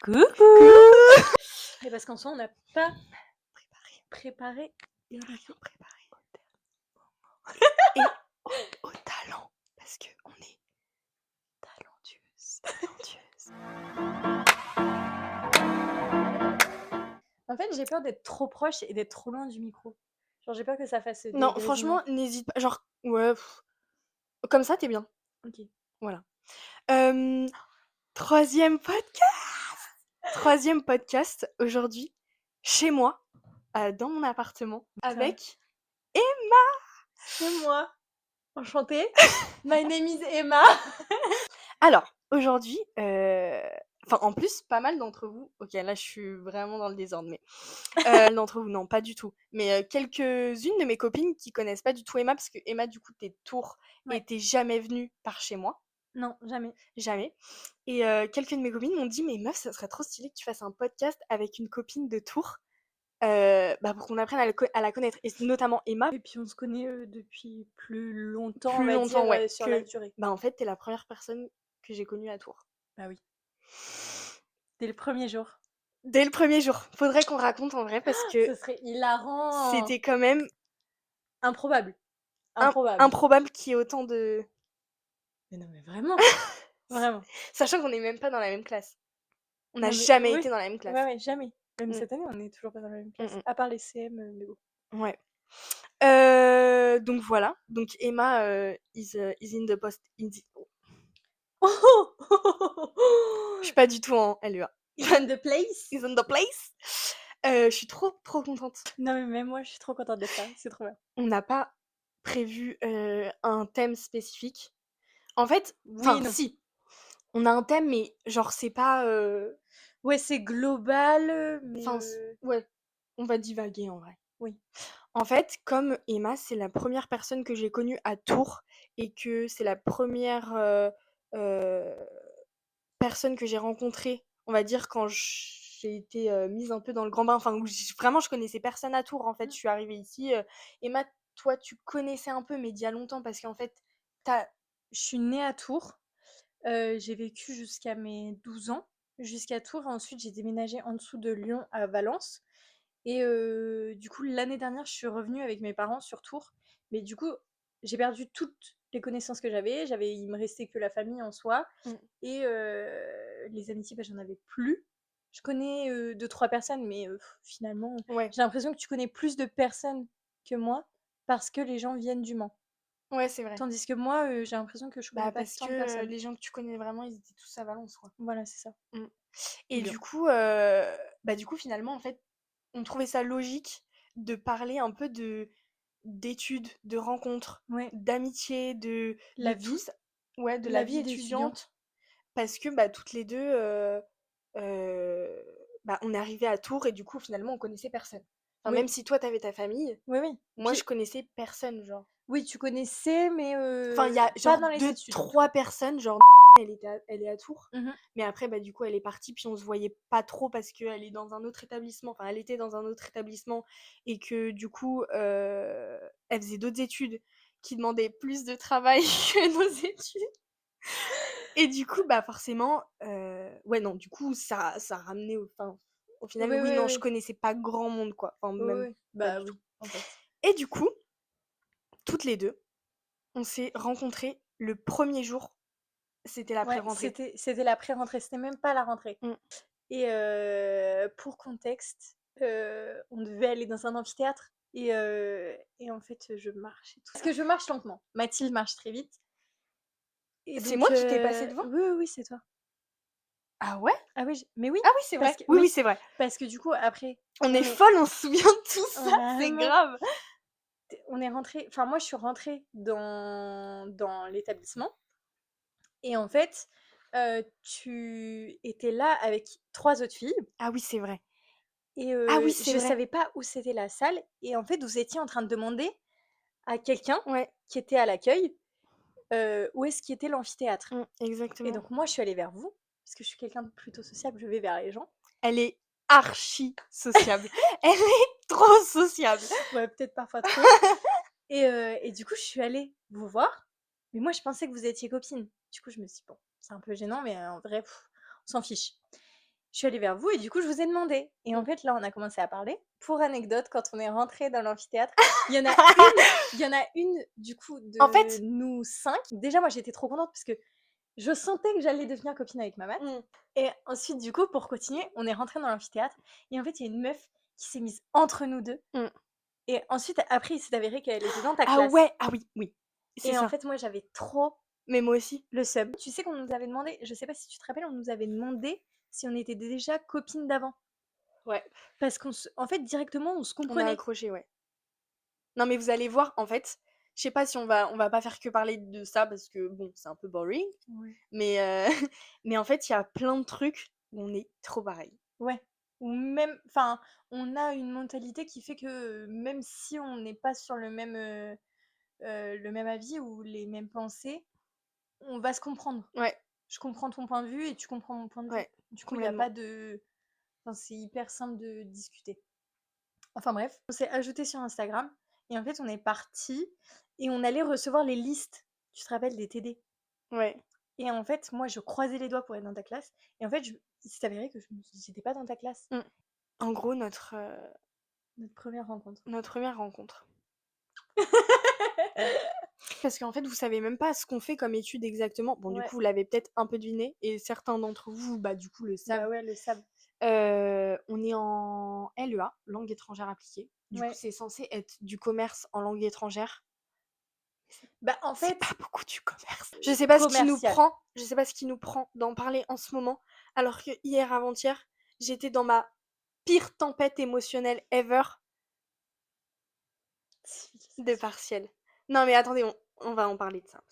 Coucou! Et parce qu'en soi, on n'a pas Préparé, préparé une rien intro. préparé. Et au talent, parce qu'on est talentueuse. En fait, j'ai peur d'être trop proche et d'être trop loin du micro. Genre, j'ai peur que ça fasse des Non, grésillements. franchement, n'hésite pas. Genre, ouais, comme ça, t'es bien. Ok. Voilà. Troisième podcast aujourd'hui, chez moi, dans mon appartement, avec C'est moi. Enchantée. My name is Emma. Alors, aujourd'hui, en plus, pas mal d'entre vous, ok, là, je suis vraiment dans le désordre, mais d'entre vous, non, pas du tout, mais quelques-unes de mes copines qui connaissent pas du tout Emma, parce que Emma, du coup, t'es Tours Ouais. et t'es jamais venue par chez moi, Non, jamais. jamais. Et quelques de mes copines m'ont dit, mais meuf, ça serait trop stylé que tu fasses un podcast avec une copine de Tours, pour qu'on apprenne à la connaître, et notamment Emma, Et puis, on se connaît depuis plus longtemps, on plus va longtemps, dire, ouais, sur la que, durée. en fait, t'es la première personne que j'ai connue à Tours. Bah oui. Dès le premier jour. Dès le premier jour. Faudrait qu'on raconte en vrai parce que Ce serait hilarant. c'était quand même Improbable. Improbable. improbable qu'il y ait autant de... Mais non, mais vraiment. Vraiment. Sachant qu'on n'est même pas dans la même classe. On n'a Non, mais jamais oui. été dans la même classe. Ouais, jamais. Même Mm. cette année, on n'est toujours pas dans la même classe. Mm. À part les CM, mais bon. Ouais. Donc voilà. Donc Emma is in the post. Je suis pas du tout en LEA. Is in the place. Is in the place. Je suis trop contente. Non, mais même moi, je suis trop contente d'être là. C'est trop bien. On n'a pas prévu un thème spécifique. En fait, Oui, non. si. On a un thème, mais genre c'est pas... Ouais, c'est global, mais ouais, on va divaguer en vrai. oui. En fait, comme Emma, c'est la première personne que j'ai connue à Tours et que c'est la première personne que j'ai rencontrée, on va dire, quand j'ai été mise un peu dans le grand bain, enfin, où vraiment je connaissais personne à Tours en fait. Je suis arrivée ici. Emma, toi, tu connaissais un peu, mais d'il y a longtemps, parce qu'en fait, Je suis née à Tours. J'ai vécu jusqu'à mes 12 ans, jusqu'à Tours. Ensuite, j'ai déménagé en dessous de Lyon à Valence. Et du coup, l'année dernière, je suis revenue avec mes parents sur Tours. Mais du coup, j'ai perdu toutes les connaissances que j'avais. Il me restait que la famille en soi. Mm. Et les amitiés, j'en avais plus. Je connais 2-3 personnes, mais finalement, Ouais, j'ai l'impression que tu connais plus de personnes que moi parce que les gens viennent du Mans. ouais, c'est vrai. Tandis que moi, j'ai l'impression que je connais pas Parce tant de que personnes. les gens que tu connais vraiment, ils étaient tous à Valence, quoi. Voilà, c'est ça. Mm. Ou Et Lyon. du coup, finalement, en fait, on trouvait ça logique de parler un peu d'études, de rencontres, Ouais. d'amitié, de La tout vie. ça. Ouais, de La la vie vie d'étudiante. étudiante. Parce que toutes les deux, on est arrivés à Tours et du coup, finalement, on connaissait personne. Enfin, Oui. même si toi, t'avais ta famille, Oui, oui. moi, Puis, je connaissais personne, genre. oui, tu connaissais, mais Enfin, il y a pas genre dans les deux, études. En tout trois cas. personnes, genre elle est à Tours. Mhm. Mais après, du coup, elle est partie, puis on se voyait pas trop parce qu'elle est dans un autre établissement. Enfin, elle était dans un autre établissement et que du coup, elle faisait d'autres études qui demandaient plus de travail que nos études. Et du coup, forcément, ouais, non, du coup, ça ramenait au final, Oui, oui, oui, non, je oui. connaissais pas grand monde, quoi. Enfin, Oui, même oui. pas Bah du tout. oui, en fait. Et du coup, toutes les deux, on s'est rencontrées le premier jour. C'était la Ouais, pré-rentrée. c'était la pré-rentrée, c'était même pas la rentrée. Mm. Et pour contexte, on devait aller dans un amphithéâtre. Et en fait, je marchais tout. Parce que je marche lentement. Mathilde marche très vite. Et C'est donc, moi qui t'ai passé devant? oui, oui, oui, c'est toi. Ah ouais? Ah oui, mais oui, Ah oui, c'est vrai. Oui, oui, c'est vrai. parce que du coup, après, On est folles, on se souvient de tout ça, c'est vraiment, grave. on est rentré. Enfin, moi, je suis rentrée dans l'établissement. Et en fait, tu étais là avec 3 autres filles. Ah oui, c'est vrai. Et Ah oui, c'est je vrai. savais pas où c'était la salle. Et en fait, vous étiez en train de demander à quelqu'un Ouais, qui était à l'accueil où est-ce qu'il était l'amphithéâtre. Et exactement. donc, moi, je suis allée vers vous, parce que je suis quelqu'un de plutôt sociable, je vais vers les gens. Elle est archi sociable. Elle est trop sociable. Ouais, peut-être parfois trop. Et du coup, je suis allée vous voir. Mais moi, je pensais que vous étiez copines. Du coup, je me suis dit, bon, c'est un peu gênant, mais en vrai, on s'en fiche. je suis allée vers vous et du coup, je vous ai demandé. Et en Mmh. fait, là, on a commencé à parler. Pour anecdote, quand on est rentré dans l'amphithéâtre, il y en a une, du coup, En de fait nous 5. Déjà, moi, j'étais trop contente parce que je sentais que j'allais devenir copine avec ma maths. mmh. Et ensuite, du coup, pour continuer, on est rentré dans l'amphithéâtre. Et en fait, il y a une meuf qui s'est mise entre nous deux. Mmh. Et ensuite, après, il s'est avéré qu'elle était dans ta Ah classe. ouais! Ah oui, oui. C'est Et en ça. fait, moi, j'avais trop Mais moi aussi. le seum. Tu sais qu'on nous avait demandé, je sais pas si tu te rappelles, on nous avait demandé si on était déjà copines d'avant. Ouais. Parce en fait, directement, on se On a comprenait. accroché, ouais. Non, mais vous allez voir, en fait, je sais pas si on va pas faire que parler de ça parce que bon, c'est un peu boring, Ouais. mais mais en fait, il y a plein de trucs où on est trop pareil. Ouais. Ou même, enfin, on a une mentalité qui fait que même si on n'est pas sur le même avis ou les mêmes pensées, on va se comprendre. Ouais, Je comprends ton point de vue et tu comprends mon point de vue. ouais, Du coup, il y a complètement. pas de, enfin, c'est hyper simple de discuter. Enfin bref, on s'est ajouté sur Instagram et en fait, on est parti et on allait recevoir les listes. Tu te rappelles des TD? Ouais. Et en fait, moi, je croisais les doigts pour être dans ta classe. Et en fait, il s'est avéré que j'étais pas dans ta classe. Mmh. En gros, Notre première rencontre. notre première rencontre. Parce qu'en fait, vous savez même pas ce qu'on fait comme étude exactement. Bon, du Ouais, coup, vous l'avez peut-être un peu deviné et certains d'entre vous, bah, du coup, le savent. bah ouais, le sable. On est en LEA, langue étrangère appliquée. Du coup, Ouais. c'est censé être du commerce en langue étrangère. Bah en C'est pas fait, beaucoup du commerce. Je sais pas ce qui nous commercial. prend, je sais pas ce qui nous prend d'en parler en ce moment, alors que hier avant-hier, j'étais dans ma pire tempête émotionnelle ever de Civilisation. partiel. Non mais attendez, on va en parler de ça.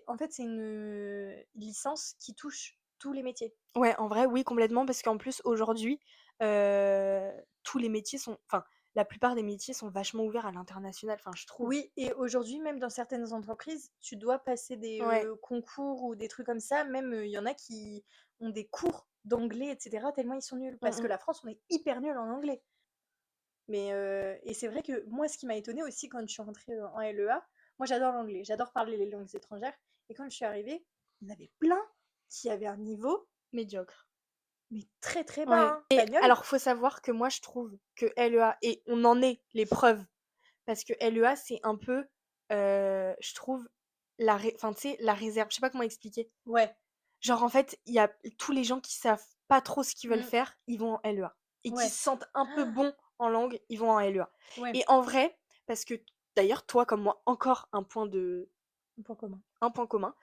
En fait, c'est une licence qui touche tous les métiers. Ouais, en vrai, oui, complètement, parce qu'en plus, aujourd'hui, tous les métiers sont, enfin, la plupart des métiers sont vachement ouverts à l'international, enfin, je trouve. Oui, et aujourd'hui, même dans certaines entreprises, tu dois passer des Ouais. concours ou des trucs comme ça. Même, il y en a qui ont des cours d'anglais, etc., tellement ils sont nuls. Parce que Mm, la France, on est hyper nuls en anglais. Mais, et c'est vrai que moi, ce qui m'a étonnée aussi quand je suis rentrée en LEA, moi j'adore l'anglais, j'adore parler les langues étrangères. Et quand je suis arrivée, il y en avait plein qui avaient un niveau, médiocre. mais très très bas, Ouais. hein. Et Espagnol. alors, faut savoir que moi, je trouve que LEA, et on en est les preuves, parce que LEA, c'est un peu, je trouve, enfin, tu sais, la réserve. Je sais pas comment expliquer. Ouais. Genre, en fait, il y a tous les gens qui savent pas trop ce qu'ils veulent Mm, faire, ils vont en LEA. Et qui ouais. se sentent un peu bons en langue, ils vont en LEA. Ouais. Et en vrai, parce que d'ailleurs, toi comme moi, encore Un point commun. un point commun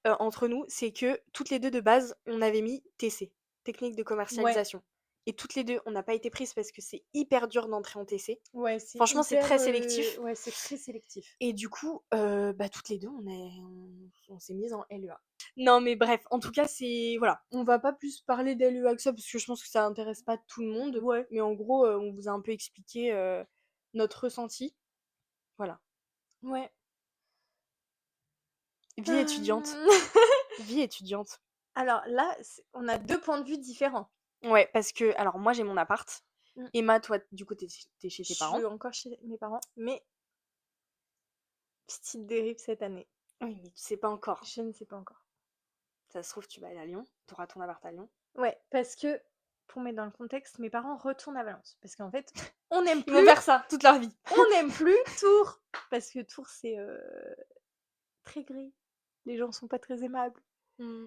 entre nous, c'est que toutes les deux de base, on avait mis TC, technique de Ouais. commercialisation. Et toutes les deux, on n'a pas été prises parce que c'est hyper dur d'entrer en TC. Ouais, c'est Franchement, c'est hyper. très sélectif. Ouais, c'est très sélectif. Et du coup, bah, toutes les deux, on s'est mises en LEA. Non, mais bref, en tout cas, c'est. Voilà. On va pas plus parler d'LEA que ça parce que je pense que ça intéresse pas tout le monde. Ouais. Mais en gros, on vous a un peu expliqué notre ressenti. Voilà. Ouais. Vie étudiante. Vie étudiante. Alors là, on a deux points de vue différents. Ouais, parce que, alors moi j'ai mon appart. Mm. Emma, toi, du coup, t'es chez Je tes suis parents. encore chez mes parents, mais petite dérive cette année. Oui, mais tu sais pas encore. Je ne sais pas encore. Ça se trouve, tu vas aller à Lyon. T'auras ton appart à Lyon. Ouais, parce que, pour mettre dans le contexte, mes parents retournent à Valence. Parce qu'en fait, on n'aime Ils vont plus, faire ça toute leur vie. on n'aime plus Tours. Parce que Tours, c'est très gris. Les gens sont pas très aimables. Mm.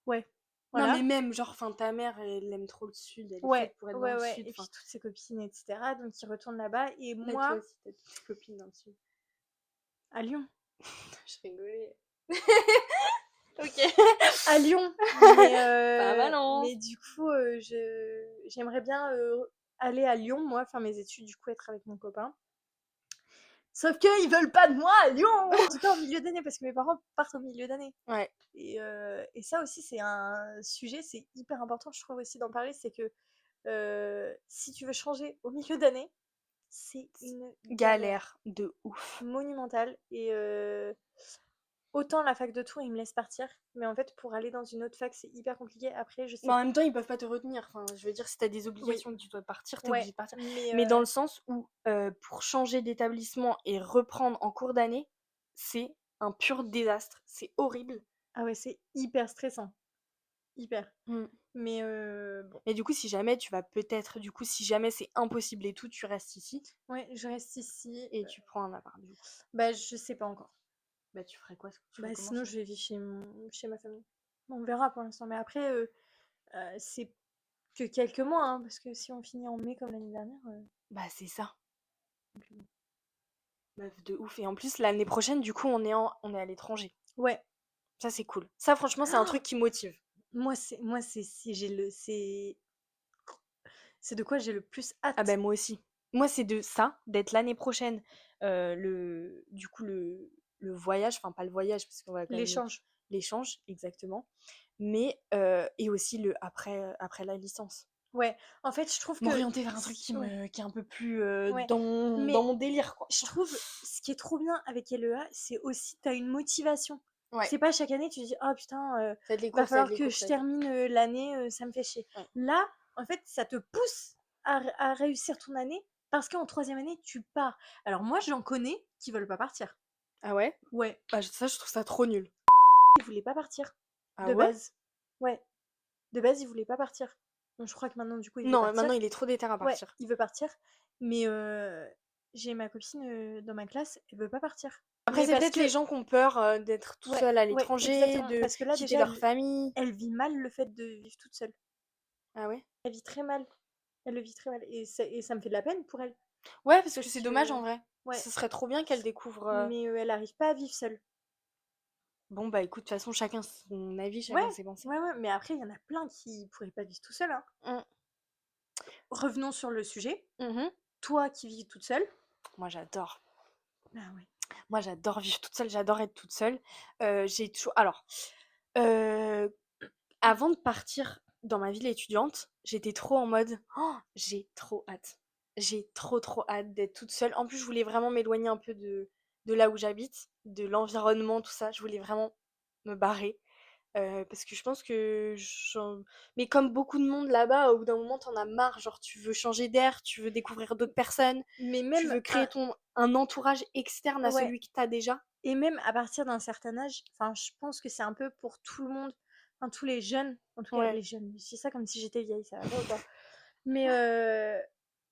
Ouais, Non, mais voilà. même, genre, enfin, ta mère, elle aime trop le sud. Elle est Ouais, faite pour être dans ouais, le ouais. sud. Et puis Enfin, toutes ses copines, etc. Donc ils retournent là-bas. Et là, toi moi, aussi, t'as toutes tes copines dans le sud. à Lyon. Je rigolais. Ok. À Lyon. Pas mal, hein. Mais du coup, j'aimerais bien aller à Lyon, moi, faire mes études, du coup, être avec mon copain. Sauf qu'ils veulent pas de moi à Lyon! En tout cas, en milieu d'année, parce que mes parents partent au milieu d'année. Ouais. Et ça aussi, c'est un sujet, c'est hyper important, je trouve aussi d'en parler, c'est que si tu veux changer au milieu d'année, c'est une galère Galère de ouf. monumentale. Et autant la fac de Tours, ils me laissent partir, mais en fait, pour aller dans une autre fac, c'est hyper compliqué. Après, je Mais sais. en même temps, ils peuvent pas te retenir. Enfin, je veux dire, si t'as des Oui, obligations que tu dois partir, t'es ouais, obligé de partir. mais Mais dans le sens où, pour changer d'établissement et reprendre en cours d'année, c'est un pur désastre. C'est horrible. ah ouais, c'est hyper stressant. Hyper. Mm. Mais bon, Mais du coup, si jamais tu vas peut-être, du coup, si jamais c'est impossible et tout, tu restes ici ouais, je reste ici. et tu prends un appart, du coup. Bah, je sais pas encore. Bah, tu ferais quoi? Tu ferais Bah, comment sinon, sinon? je vais vivre chez ma famille. On verra pour l'instant. Mais après, c'est que quelques mois, hein, parce que si on finit en mai comme l'année dernière, Bah, c'est ça. donc, Meuf de ouf. Et en plus, l'année prochaine, du coup, on est à l'étranger. ouais. Ça, c'est cool. Ça, franchement, c'est un truc qui motive. Moi, si j'ai le, c'est de quoi j'ai le plus Ah ben hâte. moi aussi. Moi, c'est de ça, d'être l'année prochaine, du coup, le voyage, enfin pas le voyage, parce qu'on va quand même L'échange. l'échange, exactement. Mais, et aussi après la licence. Ouais. En fait, je trouve que, M'orienter vers un truc ouais, qui est un peu plus ouais. dans Mais mon délire, quoi. je trouve, ce qui est trop bien avec LEA, c'est aussi, t'as une motivation. Ouais, C'est pas chaque année, tu te dis, oh putain, ça va être les va cours, ça va être falloir les que cours, je ça va être les termine l'année, ça me fait chier. Ouais. Là, en fait, ça te pousse à réussir ton année parce qu'en troisième année, tu pars. Alors moi, j'en connais qui veulent pas partir. Ah ouais? Ouais, Ah, ça, je trouve ça trop nul. ils voulaient pas partir Ah de ouais? base. Ouais, de base, ils voulaient pas partir. Donc, je crois que maintenant, du coup, il veut Non, partir. maintenant, il est trop déter à Ouais, partir. il veut partir. Mais j'ai ma copine dans ma classe, elle veut pas partir. Après, Mais c'est parce peut-être les que, gens qui ont peur d'être tout ouais, seuls à ouais, l'étranger, exactement. de Parce que là, quitter déjà, leur famille. elle vit mal le fait de vivre toute seule. Ah ouais? Elle vit très mal. Elle le vit très mal. Et ça me fait de la peine pour elle. Ouais, parce que Parce c'est dommage que, en vrai. ouais, Ce serait trop bien qu'elle découvre. mais elle arrive pas à vivre seule. Bon, bah écoute, de toute façon, chacun son avis, Ouais, chacun ses pensées. ouais, ouais. Mais après, il y en a plein qui pourraient pas vivre tout seul, hein. Mm. Revenons sur le sujet. Mhm. Toi qui vis toute seule. Moi, j'adore. Ah ouais. Moi, j'adore vivre toute seule, j'adore être toute seule. J'ai toujours. Alors, euh, avant de partir dans ma ville étudiante, j'étais trop en mode oh, j'ai trop hâte. J'ai trop hâte d'être toute seule. En plus, je voulais vraiment m'éloigner un peu de là où j'habite, de l'environnement, tout ça. Je voulais vraiment me barrer. Parce que je pense que mais comme beaucoup de monde là-bas, au bout d'un moment, t'en as marre. Genre, tu veux changer d'air, tu veux découvrir d'autres personnes, Mais tu même veux créer un entourage externe à ouais. celui que t'as déjà. Et même à partir d'un certain âge, enfin, je pense que c'est un peu pour tout le monde, enfin, tous les jeunes, en tout cas Ouais. les jeunes. Je dis ça comme si j'étais vieille, ça va pas ou quoi? Mais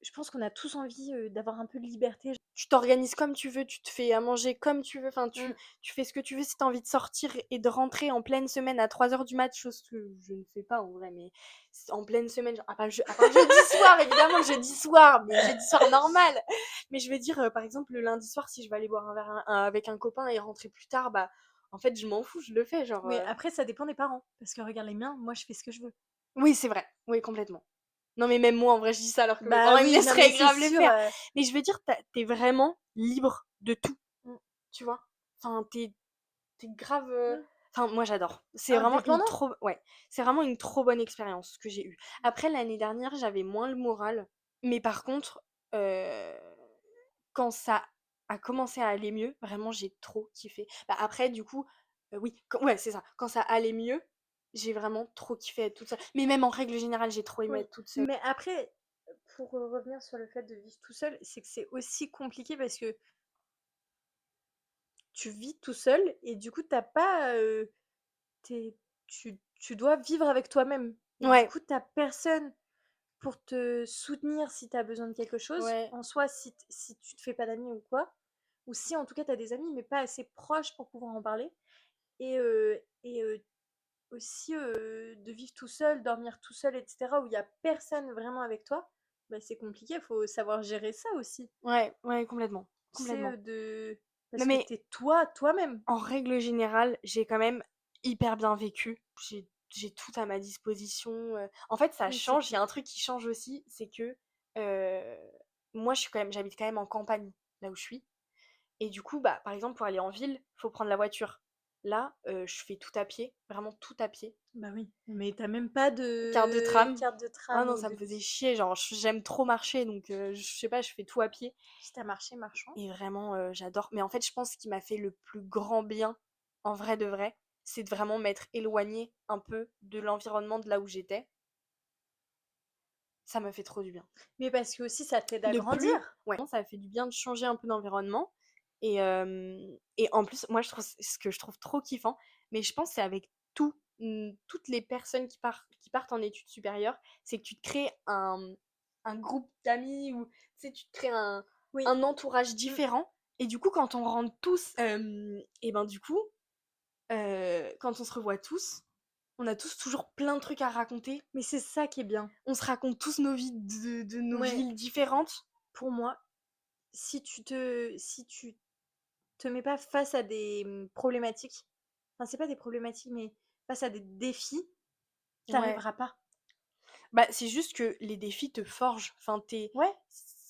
je pense qu'on a tous envie d'avoir un peu de liberté. Tu t'organises comme tu veux, tu te fais à manger comme tu veux, enfin Mm. tu fais ce que tu veux si t'as envie de sortir et de rentrer en pleine semaine à 3 heures du mat, chose que je ne fais pas en vrai, mais en pleine semaine, genre, à part le jeudi soir, évidemment le jeudi soir, mais le jeudi soir normal. Mais je veux dire, par exemple, le lundi soir, si je vais aller boire un verre avec un copain et rentrer plus tard, bah en fait je m'en fous, je le fais, genre. Mais après, ça dépend des parents. Parce que regarde les miens, moi je fais ce que je veux. Oui, c'est vrai, oui, complètement. Non mais même moi en vrai je dis ça alors que mes Bah parents ils me oui, non mais laisseraient c'est grave le sûr. faire. Mais je veux dire, t'es vraiment libre de tout. Mm, Tu vois? Enfin, t'es grave. mm. Enfin, moi j'adore. C'est vraiment une Indépendant. trop. Ouais, c'est vraiment une trop bonne expérience que j'ai eue. Après, l'année dernière, j'avais moins le moral. Mais par contre, euh, quand ça a commencé à aller mieux, vraiment, j'ai trop kiffé. Bah, après, du coup, oui, ouais, c'est ça. Quand ça allait mieux, j'ai vraiment trop kiffé être toute seule. Mais même en règle générale, j'ai trop aimé Oui. être toute seule. Mais après, pour revenir sur le fait de vivre tout seul, c'est que c'est aussi compliqué parce que tu vis tout seul et du coup, t'as pas. Tu dois vivre avec toi-même. Et du Ouais, coup, t'as personne pour te soutenir si t'as besoin de quelque chose. ouais, En soi, si tu te fais pas d'amis ou quoi. Ou si en tout cas t'as des amis, mais pas assez proches pour pouvoir en parler. Et aussi de vivre tout seul, dormir tout seul, etc. où il y a personne vraiment avec toi, bah, c'est compliqué. Il faut savoir gérer ça aussi. ouais, complètement. Tu sais, Complètement. Non, parce que mais t'es toi, toi-même. en règle générale, j'ai quand même hyper bien vécu. J'ai tout à ma disposition. En fait, ça Oui, c'est change. Il y cool. a un truc qui change aussi, c'est que euh, moi, j'habite quand même en campagne, là où je suis. Et du coup, bah, par exemple, pour aller en ville, faut prendre la voiture. Là, je fais tout à pied, vraiment tout à pied. Bah oui, mais t'as même pas Carte de de tram. carte de Ah tram non, ou ça de me faisait bus. chier. Genre, j'aime trop marcher, donc je sais pas, je fais tout à pied. Si t'as marché, marchand. Et vraiment, j'adore. Mais en fait, je pense ce qui m'a fait le plus grand bien, en vrai de vrai, c'est de vraiment m'être éloignée un peu de l'environnement de là où j'étais. Ça m'a fait trop du bien. Mais parce que aussi ça t'aide à De plus, grandir. ouais, ça a fait du bien de changer un peu d'environnement. Et en plus, moi, ce que je trouve trop kiffant, mais je pense que c'est avec tout. toutes les personnes qui partent en études supérieures, c'est que tu te crées un groupe d'amis ou tu sais, tu te crées Oui. un entourage différent. Et du coup, quand on rentre tous, et ben du coup, quand on se revoit tous, on a tous toujours plein de trucs à raconter. Mais c'est ça qui est bien. On se raconte tous nos vies de nos Ouais. villes différentes. Pour moi, si tu te mets pas face à des problématiques, enfin, c'est pas des problématiques, mais face à des défis, Ouais. t'arriveras pas. Bah, c'est juste que les défis te forgent. Enfin, Ouais.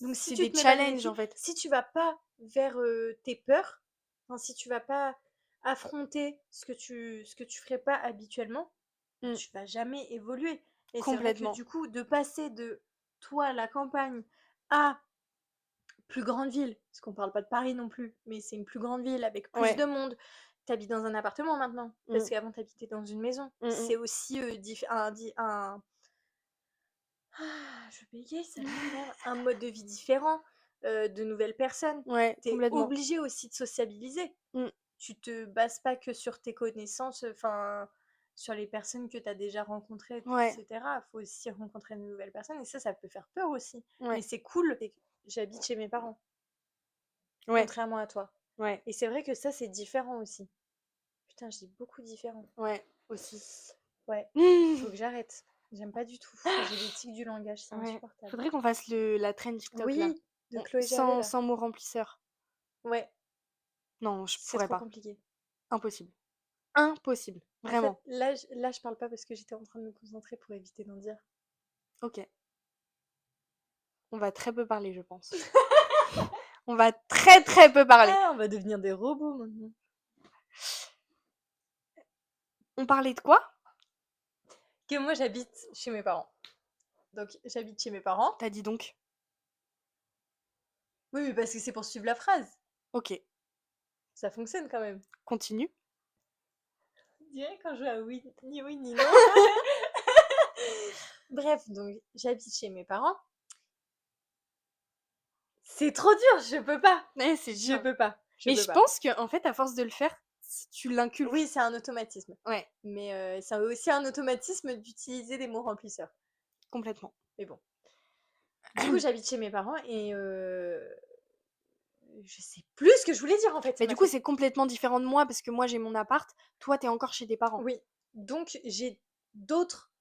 Donc si c'est tu des te mets pas des challenges défis, en fait. si tu vas pas vers tes peurs, enfin, si tu vas pas affronter ce que tu ferais pas habituellement, Mm, tu vas jamais évoluer. Et c'est vrai que complètement. du coup, de passer de toi, la campagne, à plus grande ville, parce qu'on parle pas de Paris non plus, mais c'est une plus grande ville avec plus Ouais. de monde. T'habites dans un appartement maintenant, parce Mm, qu'avant t'habitais dans une maison. mm, mm. C'est aussi je vais bégayer, ça va quand même. Un mode de vie différent, de nouvelles personnes. Ouais, T'es complètement. obligé aussi de sociabiliser. Mm, Tu te bases pas que sur tes connaissances, enfin, sur les personnes que tu as déjà rencontrées, ouais, etc. Faut aussi rencontrer de nouvelles personnes et ça peut faire peur aussi. Mais ouais, c'est cool. C'est que j'habite chez mes parents, ouais, contrairement à toi. ouais, Et c'est vrai que ça, c'est différent aussi. Putain, je dis beaucoup différent. ouais, aussi. Ouais, faut Mm, que j'arrête. J'aime pas du tout. J'ai des tics du langage, c'est ouais. insupportable. Faudrait qu'on fasse la trend TikTok là. Oui, de Chloé Javet Sans, là. sans mots remplisseurs. Ouais, Non, je c'est pourrais trop pas. compliqué. Impossible. Impossible. En fait, Vraiment. là, je parle pas parce que j'étais en train de me concentrer pour éviter d'en dire. Ok. On va très peu parler, je pense. On va très très peu parler. Ah, on va devenir des robots maintenant. On parlait de quoi? Que moi, j'habite chez mes parents. Donc, j'habite chez mes parents. T'as dit donc. Oui, mais parce que c'est pour suivre la phrase. Ok. Ça fonctionne quand même. Continue. Je dirais quand je joue à ni oui ni non. Bref, donc j'habite chez mes parents. C'est trop dur, je peux pas. Ouais, c'est Je dur. peux pas. Je Mais peux je pas. pense que en fait, à force de le faire, tu l'inculques. Oui, c'est un automatisme. Ouais, Mais c'est aussi un automatisme d'utiliser des mots remplisseurs. complètement. Mais bon. Du coup, j'habite chez mes parents et je sais plus ce que je voulais dire en fait. Ça Mais m'a du coup, fait. c'est complètement différent de moi parce que moi j'ai mon appart, toi t'es encore chez tes parents. Oui. Donc, j'ai d'autres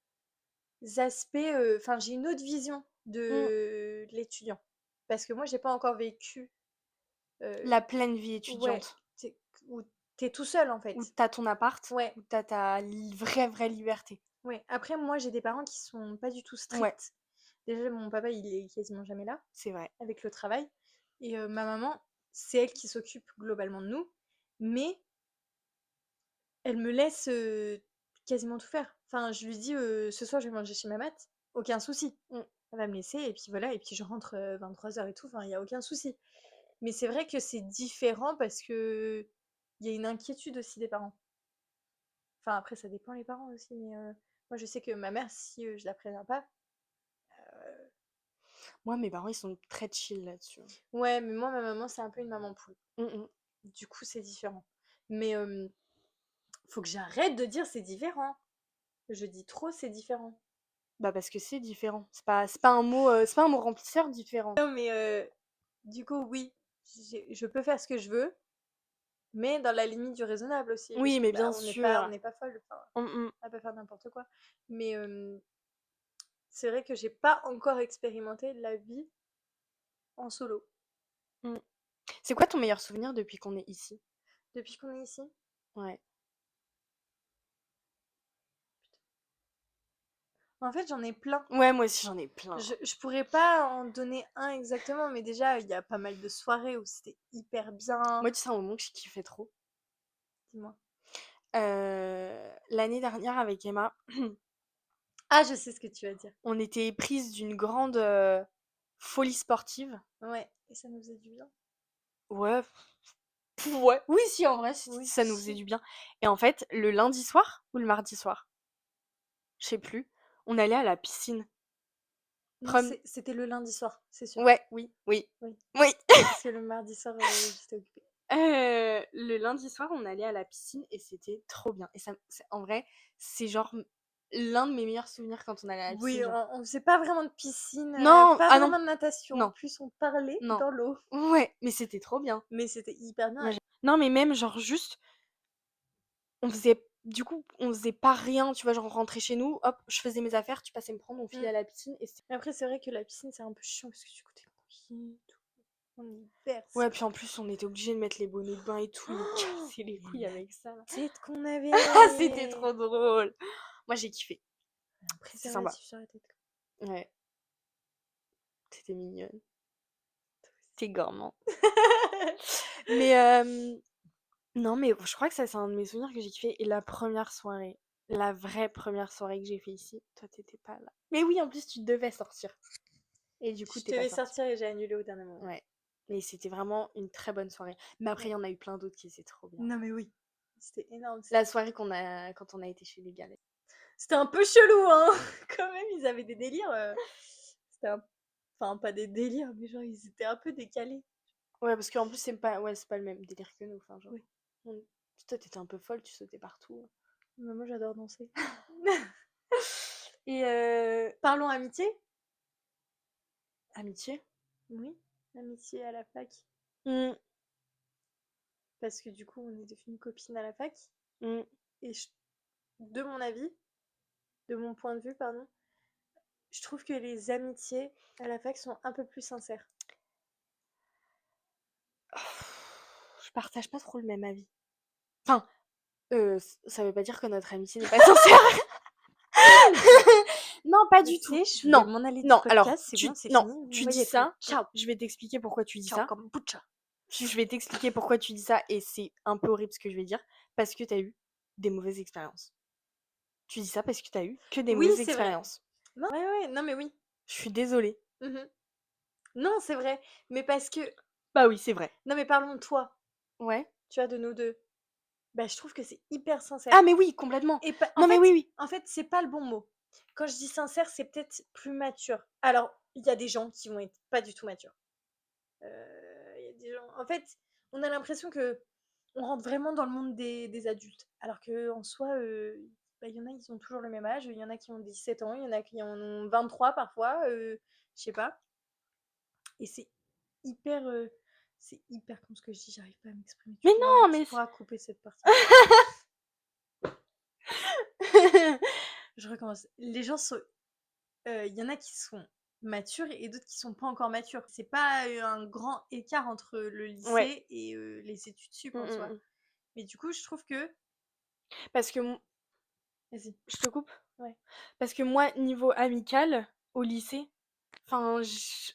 aspects. Enfin, j'ai une autre vision Mm. de l'étudiant. Parce que moi, j'ai pas encore vécu. euh, La pleine vie ouais. étudiante. Où t'es tout seul en Où fait. t'as ton appart, Ouais. où t'as ta vraie liberté. Ouais. Après, moi, j'ai des parents qui sont pas du tout Ouais, stricts. Déjà, mon papa, il est quasiment jamais là c'est vrai. avec le travail. Et ma maman, c'est elle qui s'occupe globalement de nous. Mais elle me laisse quasiment tout faire. Enfin, je lui dis ce soir je vais manger chez ma mat, aucun souci. Mm. Elle va me laisser et puis voilà, et puis je rentre 23 h et tout, enfin, il n'y a aucun souci. Mais c'est vrai que c'est différent parce que il y a une inquiétude aussi des parents. Enfin, après, ça dépend les parents aussi, mais moi je sais que ma mère, si je la préviens pas, euh, Moi, mes parents ils sont très chill là-dessus. ouais, mais moi, ma maman, c'est un peu une maman poule. Mm, mm. Du coup, c'est différent. Mais faut que j'arrête de dire c'est différent. Je dis trop c'est différent. Bah parce que c'est différent. C'est pas un mot remplisseur différent. Non, mais du coup, oui, je peux faire ce que je veux, mais dans la limite du raisonnable aussi, parce Oui, que mais bah, bien on sûr. n'est pas folle, enfin, Mm, mm, on va pas faire n'importe quoi. Mais c'est vrai que j'ai pas encore expérimenté la vie en solo. mm. C'est quoi ton meilleur souvenir depuis qu'on est ici? Depuis qu'on est ici, Ouais. en fait, j'en ai plein. Ouais, moi aussi j'en ai plein. Je pourrais pas en donner un exactement, mais déjà, il y a pas mal de soirées où c'était hyper bien. Moi, tu sais, un moment que je kiffais trop. Dis-moi. L'année dernière avec Emma, Ah, je sais ce que tu vas dire. on était prise d'une grande folie sportive. Ouais, et ça nous faisait du bien. Ouais, ouais, oui, si, en vrai, Oui, ça nous faisait si. du bien. Et en fait, le lundi soir ou le mardi soir, je sais plus, on allait à la piscine. Non, Prom... c'était le lundi soir, c'est sûr. Ouais, oui, oui, Oui. oui. Parce que le mardi soir, j'étais occupée. Le lundi soir, on allait à la piscine et c'était trop bien et en vrai, c'est genre, l'un de mes meilleurs souvenirs quand on allait à la Oui, piscine, genre on faisait pas vraiment de piscine, non! pas Ah non! vraiment de natation. En Non, plus, on parlait non. dans l'eau, Ouais, mais c'était trop bien. mais c'était hyper bien. Moi j'ai non, mais même genre juste, on faisait pas rien, tu vois? Genre on rentrait chez nous, hop, je faisais mes affaires, tu passais me prendre, on filait Mmh. à la piscine et c'était Mais après, c'est vrai que la piscine, c'est un peu chiant parce que du coup, tu mouillé et tout. En hiver, ouais, c'est puis en plus, on était obligés de mettre les bonnets de bain et tout, nous oh! casser les couilles Mais la avec ça. tête qu'on Ah, c'était avait! trop drôle! Moi j'ai kiffé, Un c'était sympa. préservatif sur la tête, quoi. Ouais, c'était mignonne. Tu gourmand. Mais non, mais je crois que ça, c'est un de mes souvenirs que j'ai kiffé et la première soirée, la vraie première soirée que j'ai fait ici, toi, t'étais pas là. Mais oui, en plus, tu devais sortir et du coup, Je tu pas devais sortie. sortir et j'ai annulé au dernier moment. Ouais, mais c'était vraiment une très bonne soirée. Mais après, il Ouais. y en a eu plein d'autres qui étaient trop bien. Non, mais oui, c'était énorme. La soirée quand on a été chez les galets. C'était un peu chelou, hein! Quand même, ils avaient des délires. C'était un... Enfin, pas des délires, mais genre, ils étaient un peu décalés. Ouais, parce qu'en plus, c'est pas le même délire que nous, enfin, genre. Oui. on- Toi, t'étais un peu folle, tu sautais partout. Mais moi, j'adore danser. Et Parlons amitié? amitié? Oui, amitié à la fac. Mmh, Parce que du coup, on est devenues copines à la fac. mmh. Et de mon avis, de mon point de vue, pardon, je trouve que les amitiés à la fac sont un peu plus sincères. Je partage pas trop le même avis. Enfin, ça veut pas dire que notre amitié n'est pas sincère. Non, pas du tout. C'est, je vais Non, m'en aller du non, alors, podcast, c'est bon, c'est non, fini, vous me tu dis voyez plus. ça, Ciao, je vais t'expliquer pourquoi tu dis ciao ça. comme butcha. Je vais t'expliquer pourquoi tu dis ça et c'est un peu horrible ce que je vais dire, parce que t'as eu des mauvaises expériences. Tu dis ça parce que t'as eu que des Oui, mauvaises c'est vrai. expériences. Non, ouais, ouais, non, mais oui. Je suis désolée. Mhm. Non, c'est vrai. Mais parce que. Bah oui, c'est vrai. Non, mais parlons de toi, Ouais. tu vois, de nous deux. Bah, je trouve que c'est hyper sincère. Ah mais oui, complètement. Et Non mais oui, oui. en fait, c'est pas le bon mot. Quand je dis sincère, c'est peut-être plus mature. Alors, il y a des gens qui vont être pas du tout matures. Il y a des gens. En fait, on a l'impression que on rentre vraiment dans le monde des adultes. Alors que en soi, bah, il y en a, ils ont toujours le même âge. Il y en a qui ont 17 ans, il y en a qui en ont 23 parfois. Je sais pas. Et hyper. C'est hyper con ce que je dis, j'arrive pas à m'exprimer. Mais non, Tu mais pourras couper cette partie. Je recommence. Les gens sont. Il y en a qui sont matures et d'autres qui sont pas encore matures. C'est pas un grand écart entre le ouais. lycée et les études sup Mmh, en mmh, soi. mmh. Mais du coup, je trouve que. Parce que Vas-y. je te coupe. Ouais. Parce que moi, niveau amical, au lycée, enfin,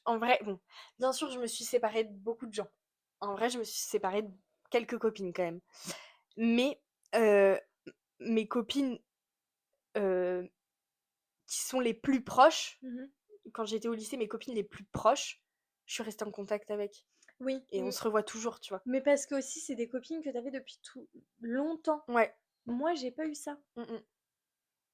en vrai, bon, bien sûr, je me suis séparée de beaucoup de gens. En vrai, je me suis séparée de quelques copines quand même. Mais mes copines euh, qui sont les plus proches, Mhm. quand j'étais au lycée, mes copines les plus proches, je suis restée en contact avec. Oui. Et on se revoit toujours, tu vois. Mais parce que aussi, c'est des copines que t'avais depuis tout longtemps. Ouais. Moi, j'ai pas eu ça. Mm, mm.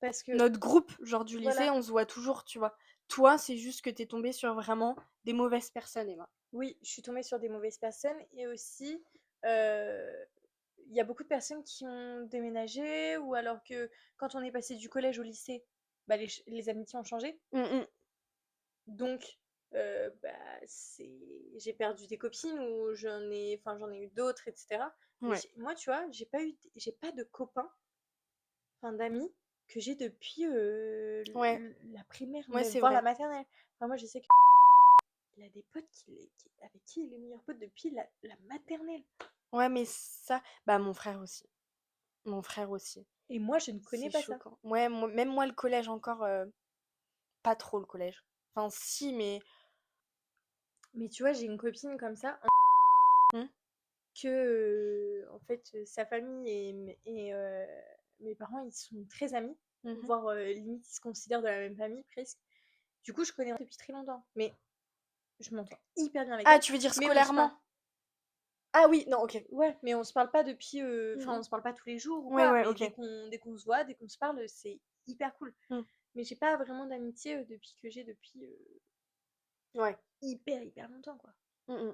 Parce que, Notre groupe, genre du lycée, voilà. on se voit toujours, tu vois. Toi, c'est juste que t'es tombée sur vraiment des mauvaises personnes, Emma. Oui, je suis tombée sur des mauvaises personnes et aussi, il y a beaucoup de personnes qui ont déménagé ou alors que quand on est passé du collège au lycée, bah, les amitiés ont changé. Mm, mm. Donc, bah, j'ai perdu des copines ou j'en ai eu d'autres, etc. Mais Ouais. moi, tu vois, j'ai pas de copains, enfin d'amis que j'ai depuis Ouais. la primaire, Ouais, même c'est voire la vrai. maternelle. Enfin, moi, je sais qu'il a des potes avec qui il est meilleur pote depuis la maternelle. Ouais, mais ça, bah mon frère aussi. Mon frère aussi. Et moi, je ne connais C'est pas ça. choquant. Ouais, même moi, le collège encore, pas trop le collège. Enfin, si, mais. Mais tu vois, j'ai une copine comme ça Hmm. que, en fait, sa famille et mes parents, ils sont très amis, Mhm. voire limite, ils se considèrent de la même famille presque. Du coup, je connais depuis très longtemps, mais je m'entends hyper bien avec Ah, elle. tu veux dire Mais on se parle. scolairement? Ah oui, non, ok. Ouais, mais on se parle pas depuis. Enfin, Mhm. on se parle pas tous les jours ou Ouais, quoi, ouais, mais ok. dès qu'on se voit, dès qu'on se parle, c'est hyper cool. Hmm. Mais j'ai pas vraiment d'amitié depuis Ouais. hyper, hyper longtemps, quoi. Mm,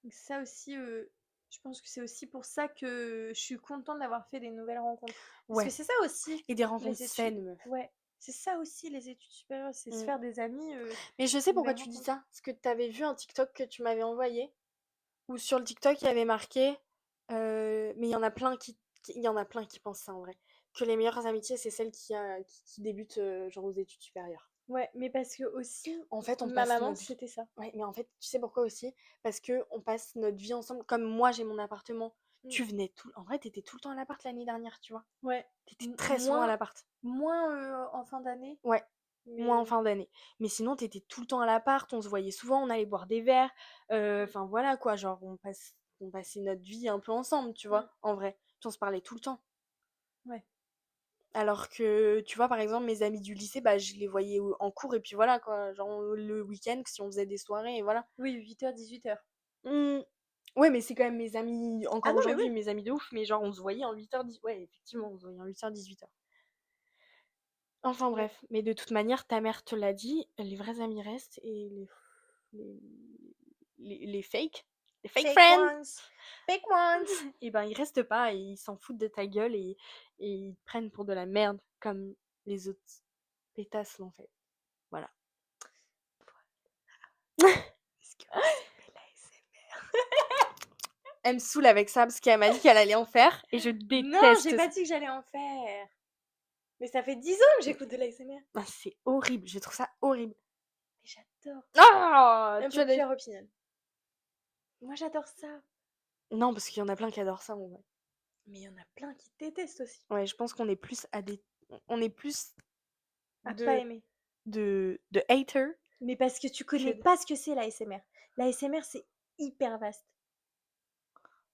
mm. Donc ça aussi, je pense que c'est aussi pour ça que je suis contente d'avoir fait des nouvelles rencontres. Parce que Ouais. c'est ça aussi, Et des rencontres les études. saines, meuf. Ouais, c'est ça aussi les études supérieures, c'est se Mm. faire des amis, Mais je sais pourquoi nouvelles tu dis rencontres. ça. Parce que t'avais vu un TikTok que tu m'avais envoyé. Où sur le TikTok, il y avait marqué. Mais il y en a plein il y en a plein qui pensent ça en vrai. Que les meilleures amitiés, c'est celles qui débutent genre aux études supérieures. Ouais, mais parce que aussi, En fait, on ma passe maman, notre vie. c'était ça. Ouais, mais en fait, tu sais pourquoi aussi? Parce que on passe notre vie ensemble. Comme moi, j'ai mon appartement. Mmh. Tu venais tout. En vrai, t'étais tout le temps à l'appart l'année dernière, tu vois. Ouais, T'étais très souvent à l'appart. moins, en fin d'année, Ouais, mais moi en fin d'année. Mais sinon, t'étais tout le temps à l'appart, on se voyait souvent, on allait boire des verres. Enfin voilà quoi, genre on passait notre vie un peu ensemble, tu mmh, vois, en vrai. Puis on se parlait tout le temps. ouais. Alors que, tu vois, par exemple, mes amis du lycée, bah, je les voyais en cours et puis voilà quoi. Genre le week-end, si on faisait des soirées et voilà. Oui, 8h-18h. Mmh. Ouais, mais c'est quand même mes amis, Ah encore non, mais oui! aujourd'hui, mes amis de ouf, mais genre on se voyait en 8h, ouais, effectivement, on se voyait en 8h, 18h. Enfin Ouais. bref, mais de toute manière, ta mère te l'a dit, les vrais amis restent et les, les fake Fake friends, ones! Fake ones! et ben ils restent pas et ils s'en foutent de ta gueule et ils te prennent pour de la merde comme les autres pétasses l'ont fait. Voilà. Est-ce que vous aimez l'ASMR? Elle me saoule avec ça parce qu'elle m'a dit qu'elle allait en faire et je Non, j'ai déteste pas ça. dit que j'allais en faire. Mais ça fait 10 ans que j'écoute de l'ASMR. Ah, c'est horrible, je trouve ça horrible. Mais j'adore. Ah, tu as des... Unpopular opinion. Moi, j'adore ça. Non, parce qu'il y en a plein qui adorent ça en vrai. Mais il y en a plein qui détestent aussi. Ouais, je pense qu'on est plus à des... On est plus À pas de aimer. de hater Mais parce que tu que connais pas ce que c'est l'ASMR. L'ASMR, c'est hyper vaste.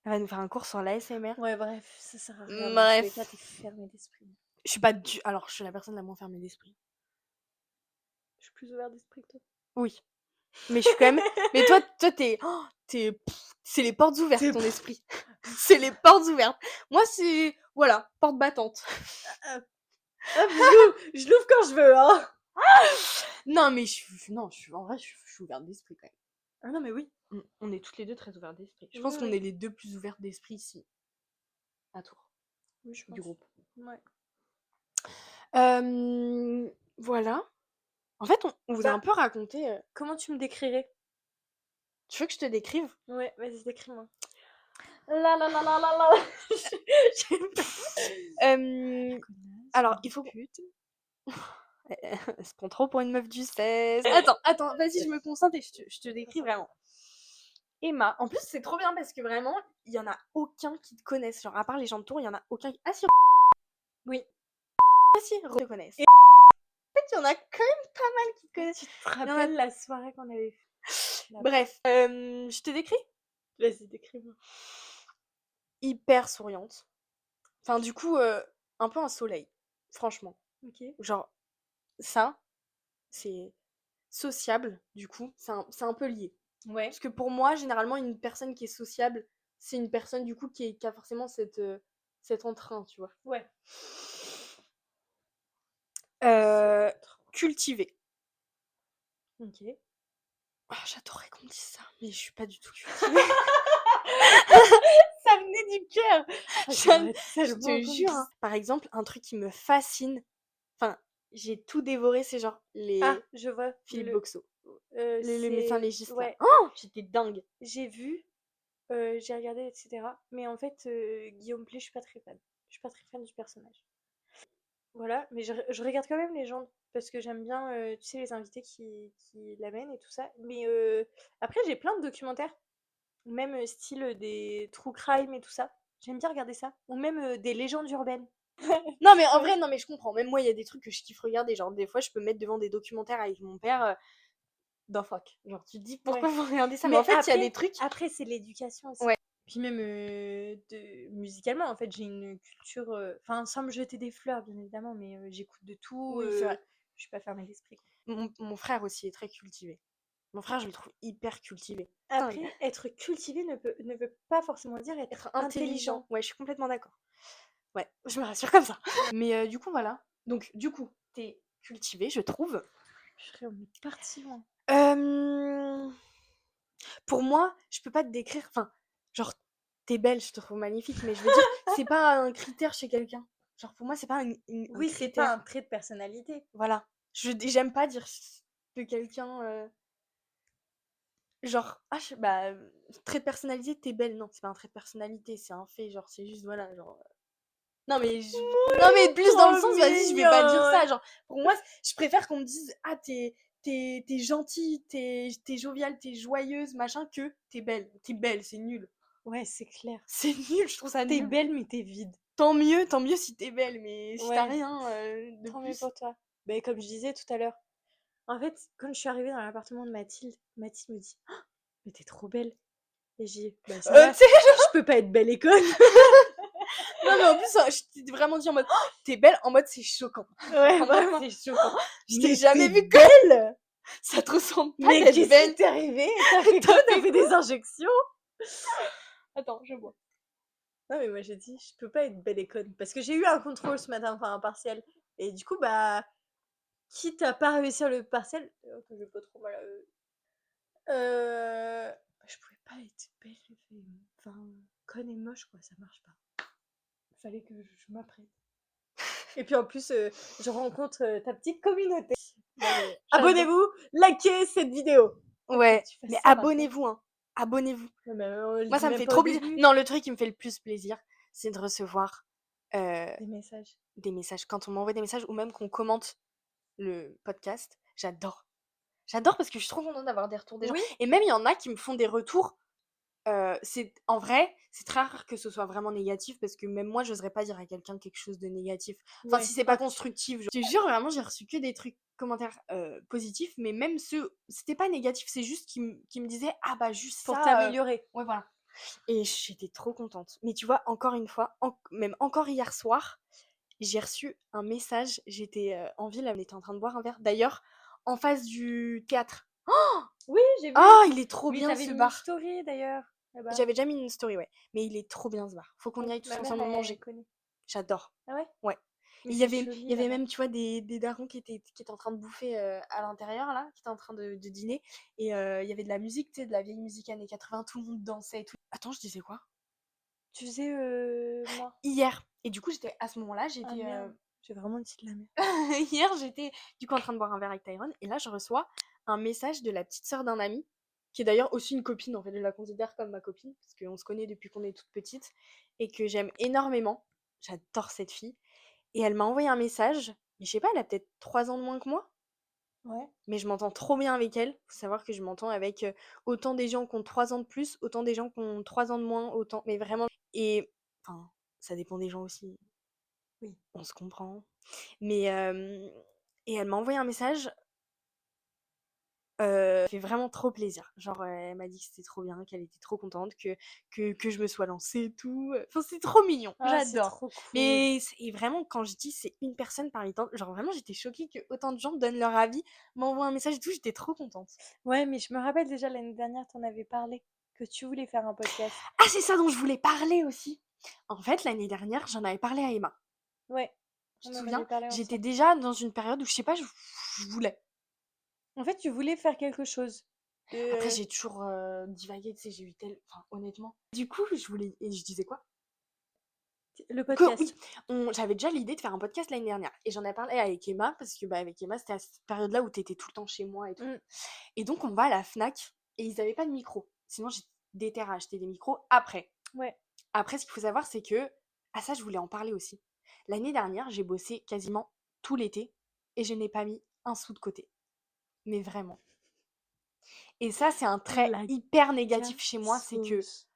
elle va nous faire un cours sur l'ASMR. Ouais, bref, ça sert à rien. Dans tous les cas, Bref, t'es fermé d'esprit. je suis pas du... Alors, je suis la personne la moins fermée d'esprit. Je suis plus ouvert d'esprit que toi. Oui, mais je suis quand même... Mais toi t'es... Oh, c'est les portes ouvertes, C'est ton esprit. C'est les portes ouvertes. Moi, c'est... Voilà, porte battante. hop, je l'ouvre quand je veux, hein. Non, mais non, en vrai, je suis ouverte d'esprit quand même. Ah non, mais oui. On est toutes les deux très ouvertes d'esprit. Je Oui, pense qu'on oui. est les deux plus ouvertes d'esprit ici, à Tours, Oui, je du pense. groupe. Ouais. Voilà. En fait, on vous a un Bah, peu raconté... comment tu me décrirais? Tu veux que je te décrive? Ouais, vas-y, décris-moi. La la la la la la. J'aime pas. Euh, alors, il faut... Pute. Elle se prend trop pour une meuf du 16. Attends, vas-y, je me concentre et je te décris vraiment. Emma, en plus, c'est trop bien parce que vraiment, il y en a aucun qui te connaisse. Genre, à part les gens de Tours, il y en a aucun qui... Ah si, Oui. ah, si, te connaissent. Et En fait, il y en a quand même pas mal qui te connaissent. tu te Il y en a... rappelles la soirée qu'on avait fait? Bref, je te décris? Vas-y, décris-moi. Hyper souriante. Enfin, du coup, un peu un soleil. Franchement. Ok. Genre, ça, c'est sociable, du coup, c'est un peu lié. Ouais. Parce que pour moi, généralement, une personne qui est sociable, c'est une personne, du coup, qui a forcément cet entrain, tu vois. Ouais. Euh, cultivée. Ok. Ah, j'adorerais qu'on me dise ça, mais je suis pas du tout cultivée. Ça venait du cœur. Ah, je, j'aimerais je tellement te qu'on me jure. Hein. dise. Par exemple, un truc qui me fascine, enfin, j'ai tout dévoré, c'est genre Ah, les je vois. Philippe Boxo. Le médecin C'est. légiste, là. Ouais. Oh, j'étais dingue. J'ai vu, j'ai regardé, etc. Mais en fait, Guillaume Play, je suis pas très fan. Je suis pas très fan du personnage. Voilà, mais je regarde quand même Légende parce que j'aime bien, tu sais, les invités qui l'amènent et tout ça. Mais après, j'ai plein de documentaires, même style des true crime et tout ça. J'aime bien regarder ça. Ou même des légendes urbaines. Non, mais en Ouais. vrai, non, mais je comprends. Même moi, il y a des trucs que je kiffe regarder. Genre, des fois, je peux me mettre devant des documentaires avec mon père d'un fuck. Genre, tu te dis Ouais. pourquoi vous regardez ça? Mais Mais en fait, il y a des trucs. après c'est l'éducation aussi. Ouais. Puis même musicalement, en fait, j'ai une culture. Enfin, sans me jeter des fleurs, bien évidemment, mais j'écoute de tout. Oui, c'est vrai. Je suis pas fermée d'esprit, quoi. Mon frère aussi est très cultivé. Mon frère, je le trouve hyper cultivé. Putain, Après, être cultivé ne veut pas forcément dire être être intelligent. intelligent. Ouais, je suis complètement d'accord. Ouais, je me rassure comme ça. Mais du coup, voilà. Donc, du coup, t'es cultivé, je trouve. Je serais on est parti loin. Euh, Pour moi, je peux pas te décrire, enfin, genre, t'es belle, je te trouve magnifique, mais je veux dire, c'est pas un critère chez quelqu'un. Genre, pour moi, c'est pas un Oui, c'est pas un critère. trait de personnalité. Voilà. J'aime pas dire de quelqu'un, genre, ah, bah, trait de personnalité, t'es belle. Non, c'est pas un trait de personnalité, c'est un fait. Genre, c'est juste, voilà, genre. Non, mais non, mais plus dans le Trop sens, vas-y, je vais pas dire ça. mignonne. Genre, pour moi, je préfère qu'on me dise, ah, t'es gentille, t'es joviale, t'es joyeuse, machin, que t'es belle. T'es belle, c'est nul. Ouais, c'est clair. C'est nul, je trouve ça T'es nul. belle, mais t'es vide. Tant mieux si t'es belle, mais si t'as Ouais, rien de tant mieux plus. pour toi. Ben, comme je disais tout à l'heure, en fait, quand je suis arrivée dans l'appartement de Mathilde, Mathilde me dit: «Ah, mais t'es trop belle». Et j'ai dit: «Bah, ça va, Tu sais, je peux pas être belle et conne». non, mais en plus, je t'ai vraiment dit en mode, oh, t'es belle, en mode, c'est choquant. Ouais, En mode, vraiment. c'est choquant. Je t'ai Mais jamais t'es vu comme belle! ça te ressemble pas Mais d'être qu'est-ce qui belle. t'est arrivé? T'as fait Toi, quoi? de T'as fait fou. des injections? Attends, je vois. Non, mais moi j'ai dit: «Je peux pas être belle et conne». Parce que j'ai eu un contrôle ce matin, enfin un partiel. Et du coup, bah, quitte à pas réussir le partiel, que j'ai pas trop mal je pouvais pas être belle et enfin, conne et moche quoi, ça marche pas. Fallait que je m'apprête. Et puis en plus, je rencontre, ta petite communauté. Non mais J'adore. abonnez-vous, likez cette vidéo! Faut que Ouais, tu fasses mais ça maintenant. abonnez-vous, hein. Abonnez-vous. Ouais, mais on le Moi, dit ça me même fait pas au trop plaisir. début. Non, le truc qui me fait le plus plaisir, c'est de recevoir euh, Des messages. des messages. Quand on m'envoie des messages ou même qu'on commente le podcast, j'adore. J'adore parce que je suis trop contente d'avoir des retours des gens. Oui, Et même, il y en a qui me font des retours. En vrai, c'est très rare que ce soit vraiment négatif parce que même moi, j'oserais pas dire à quelqu'un quelque chose de négatif. Enfin, si ouais. c'est pas constructif. Je te jure, vraiment, j'ai reçu que des trucs, commentaires positifs, mais même ceux, c'était pas négatif, c'est juste qui me disaient, ah bah, juste Pour ça. t'améliorer. Ouais, voilà. Et j'étais trop contente. Mais tu vois, encore une fois, même encore hier soir, j'ai reçu un message. J'étais en ville, on était en train de boire un verre. D'ailleurs, en face du théâtre. Oui, j'ai vu. Oh, il est trop Oui, bien t'avais ce mis une bar. story d'ailleurs, là-bas. J'avais déjà mis une story, ouais. Mais il est trop bien ce bar. Faut qu'on y Oui, aille tous ma mère, ensemble elle manger. connaît. J'adore. Ah ouais? Ouais. Mais Et c'est il y joli avait là-bas. même, tu vois, des darons qui étaient en train de bouffer à l'intérieur, là, qui étaient en train de dîner. Et il y avait de la musique, tu sais, de la vieille musique années 80, tout le monde dansait et tout. Attends, je disais quoi? Tu faisais, moi. Hier. Et du coup, à ce moment-là, Ah merde, j'ai vraiment dit de la merde. hier, j'étais du coup en train de boire un verre avec Tyrone. Et là, je reçois un message de la petite sœur d'un ami, qui est d'ailleurs aussi une copine, en fait. Je la considère comme ma copine, parce qu'on se connaît depuis qu'on est toute petite. Et que j'aime énormément. J'adore cette fille. Et elle m'a envoyé un message. Mais je sais pas, elle a peut-être 3 ans de moins que moi. Ouais. Mais je m'entends trop bien avec elle. Faut savoir que je m'entends avec autant des gens qui ont 3 ans de plus, autant des gens qui ont 3 ans de moins, autant. Mais vraiment. Et. Enfin, ça dépend des gens aussi. Oui. On se comprend. Mais. Et elle m'a envoyé un message. Ça fait vraiment trop plaisir. Genre, elle m'a dit que c'était trop bien, qu'elle était trop contente, que je me sois lancée et tout. Enfin, c'est trop mignon. Ah, c'est J'adore. trop cool. Mais et vraiment, quand je dis c'est une personne parmi tant, genre vraiment, j'étais choquée que autant de gens donnent leur avis, m'envoient un message et tout. J'étais trop contente. Ouais, mais je me rappelle déjà l'année dernière, t'en avais parlé, que tu voulais faire un podcast. Ah, c'est ça dont je voulais parler aussi. En fait, l'année dernière, j'en avais parlé à Emma. Ouais, Tu on te en souviens? avait parlé J'étais ensemble. déjà dans une période où je sais pas, je voulais. En fait, tu voulais faire quelque chose. Après, De... j'ai toujours divagué, tu sais, j'ai eu enfin, honnêtement. Du coup, je voulais, et je disais quoi? Le Que oui, podcast. j'avais déjà l'idée de faire un podcast l'année dernière. Et j'en ai parlé avec Emma, parce que bah, avec Emma, c'était à cette période-là où t'étais tout le temps chez moi et tout. Mm. Et donc, on va à la Fnac, et ils avaient pas de micro. Sinon, j'ai déterré à acheter des micros après. Ouais. Après, ce qu'il faut savoir, c'est que, ah ça, je voulais en parler aussi. L'année dernière, j'ai bossé quasiment tout l'été, et je n'ai pas mis un sou de côté. Mais vraiment. Et ça, c'est un trait La hyper négatif chez moi, c'est que cassos.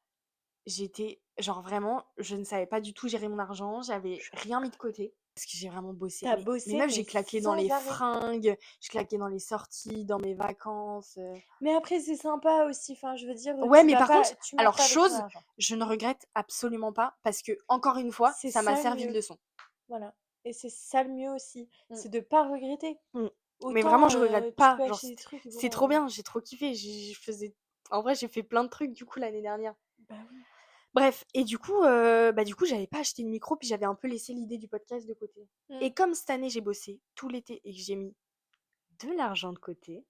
j'étais, genre vraiment, je ne savais pas du tout gérer mon argent, j'avais rien mis de côté. Parce que j'ai vraiment bossé. T'as Mais bossé, même, mais j'ai claqué dans les sans arrêt. fringues, je claquais dans les sorties, dans mes vacances. Mais après, c'est sympa aussi. Enfin, je veux dire, Ouais, mais par contre, tu meurs alors pas avec ton chose, argent. je ne regrette absolument pas parce que, encore une fois, C'est ça m'a ça le servi de mieux. leçon. Voilà. Et c'est ça le mieux aussi. Mm, C'est de pas regretter. mm. Mais vraiment, Autant je regrette tu pas. peux Genre, acheter des trucs, c'est bon. trop bien, j'ai trop kiffé. Je faisais. En vrai, j'ai fait plein de trucs du coup l'année dernière. Bah oui. Bref, et du coup, j'avais pas acheté de micro, puis j'avais un peu laissé l'idée du podcast de côté. Mm. Et comme cette année, j'ai bossé tout l'été et que j'ai mis de l'argent de côté,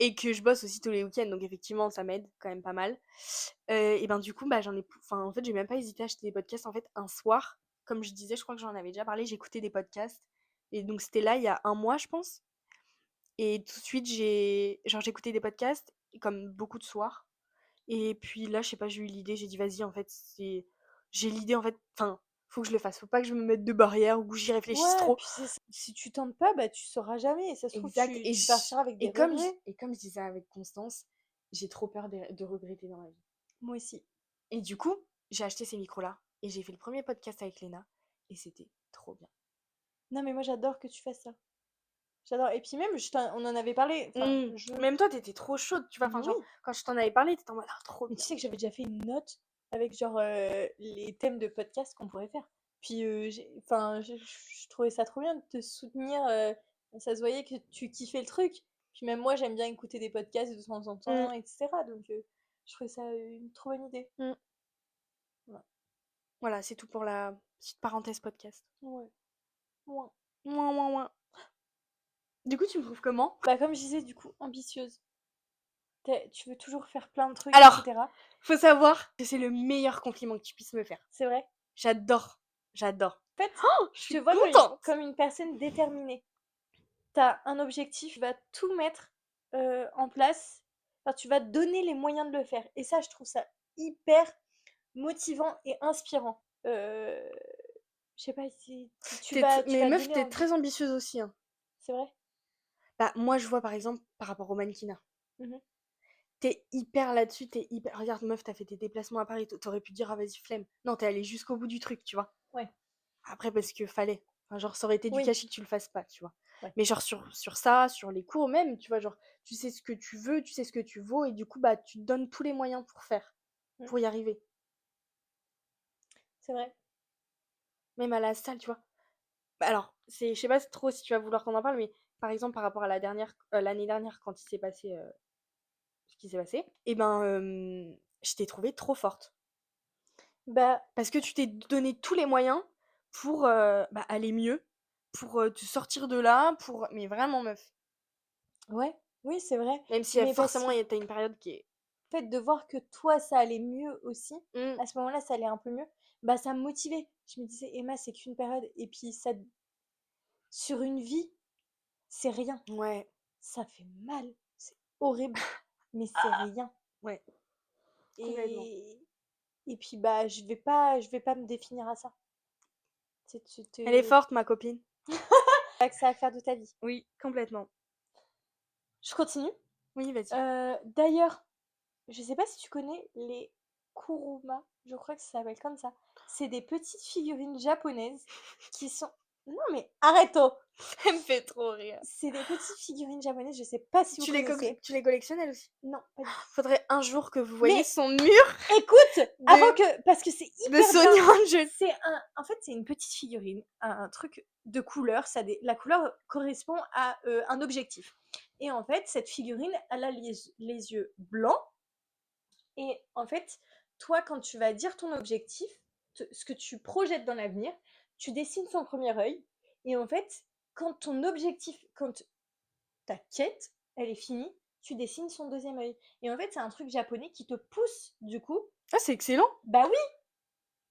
et que je bosse aussi tous les week-ends, donc effectivement, ça m'aide quand même pas mal. Et ben du coup, bah enfin en fait, j'ai même pas hésité à acheter des podcasts. En fait, un soir, comme je disais, je crois que j'en avais déjà parlé, j'écoutais des podcasts. Et donc c'était là il y a un mois, je pense. Et tout de suite, j'écoutais des podcasts, comme beaucoup de soirs. Et puis là, je sais pas, j'ai eu l'idée, j'ai dit vas-y, en fait, j'ai l'idée, en fait, enfin, faut que je le fasse. Faut pas que je me mette de barrière ou que j'y réfléchisse Ouais, trop. puis c'est ça. Si tu tentes pas, bah tu sauras jamais. Et ça se trouve, Exact. tu partiras avec des regrets. Et comme je disais avec Constance, j'ai trop peur de regretter dans la vie. Moi aussi. Et du coup, j'ai acheté ces micros-là et j'ai fait le premier podcast avec Léna et c'était trop bien. Non, mais moi j'adore que tu fasses ça. J'adore. Et puis même, on en avait parlé. Enfin, Même toi, t'étais trop chaude, tu vois. Enfin, Mais oui. genre, quand je t'en avais parlé, t'étais en mode, ah, trop Mais tu bien. sais que j'avais déjà fait une note avec genre les thèmes de podcast qu'on pourrait faire. Puis enfin, je trouvais ça trop bien de te soutenir. Ça se voyait que tu kiffais le truc. Puis même moi, j'aime bien écouter des podcasts de temps en Mm, temps, etc. Donc je trouvais ça une trop bonne idée. mm. Voilà. Voilà, c'est tout pour la petite parenthèse podcast. Ouais. Ouais. Mouin, mouin, mouin. Du coup, tu me trouves comment? Bah comme je disais, du coup, ambitieuse. Tu veux toujours faire plein de trucs, Alors, etc. faut savoir que c'est le meilleur compliment que tu puisses me faire. C'est vrai. J'adore. J'adore. En fait, Oh, je je te suis vois contente. comme une personne déterminée. T'as un objectif, tu vas tout mettre en place. Enfin, tu vas te donner les moyens de le faire. Et ça, je trouve ça hyper motivant et inspirant. Je sais pas si tu Mais vas te meuf, donner t'es envie. très ambitieuse aussi, hein. C'est vrai? Bah, moi, je vois par exemple par rapport au mannequinat. Mhm. T'es hyper là-dessus, t'es hyper. Regarde, meuf, t'as fait tes déplacements à Paris, t'aurais pu dire, ah vas-y, flemme. Non, t'es allée jusqu'au bout du truc, tu vois. Ouais. Après, parce que fallait. Enfin, genre, ça aurait été du Oui. gâchis que tu le fasses pas, tu vois. Ouais. Mais genre, sur ça, sur les cours même, tu vois, genre, tu sais ce que tu veux, tu sais ce que tu vaux, et du coup, bah, tu te donnes tous les moyens pour faire, Mm. pour y arriver. C'est vrai. Même à la salle, tu vois. Bah, alors, je sais pas trop si tu vas vouloir qu'on en parle, mais par exemple, par rapport à l'année dernière, quand il s'est passé ce qui s'est passé, et ben, je t'ai trouvée trop forte. Bah, Parce que tu t'es donné tous les moyens pour bah, aller mieux, pour te sortir de là, pour. Mais vraiment, meuf. ouais. Oui, c'est vrai. Même si Mais parce forcément, que t'as une période qui est. fait de voir que toi ça allait mieux aussi, Mmh, à ce moment-là ça allait un peu mieux, bah ça me motivait. Je me disais Emma c'est qu'une période et puis ça sur une vie, c'est rien. ouais, Ça fait mal, c'est horrible, mais c'est rien. ouais, complètement. Et et puis bah je vais pas me définir à ça. C'est tu Elle est te forte, ma copine. pas que ça à faire de ta vie. Oui, complètement. Je continue. Oui, vas-y. D'ailleurs, je sais pas si tu connais les kuruma, je crois que ça s'appelle comme ça. C'est des petites figurines japonaises qui sont. Non mais arrête oh. Ça me fait trop rire. C'est des petites figurines japonaises, je sais pas si vous connaissez. Tu les collectionnes, elle aussi? Non, pas du tout. Faudrait un jour que vous voyez Mais son mur écoute, avant de, que. Parce que c'est de hyper bien. Sonia Angel. C'est un. En fait, c'est une petite figurine, un truc de couleur. La couleur correspond à un objectif. Et en fait, cette figurine, elle a les yeux blancs. Et en fait, toi, quand tu vas dire ton objectif, ce que tu projettes dans l'avenir, tu dessines son premier œil. Et en fait, quand ton objectif, quand ta quête, elle est finie, tu dessines son deuxième œil. Et en fait, c'est un truc japonais qui te pousse, du coup. Ah, c'est excellent. Bah oui,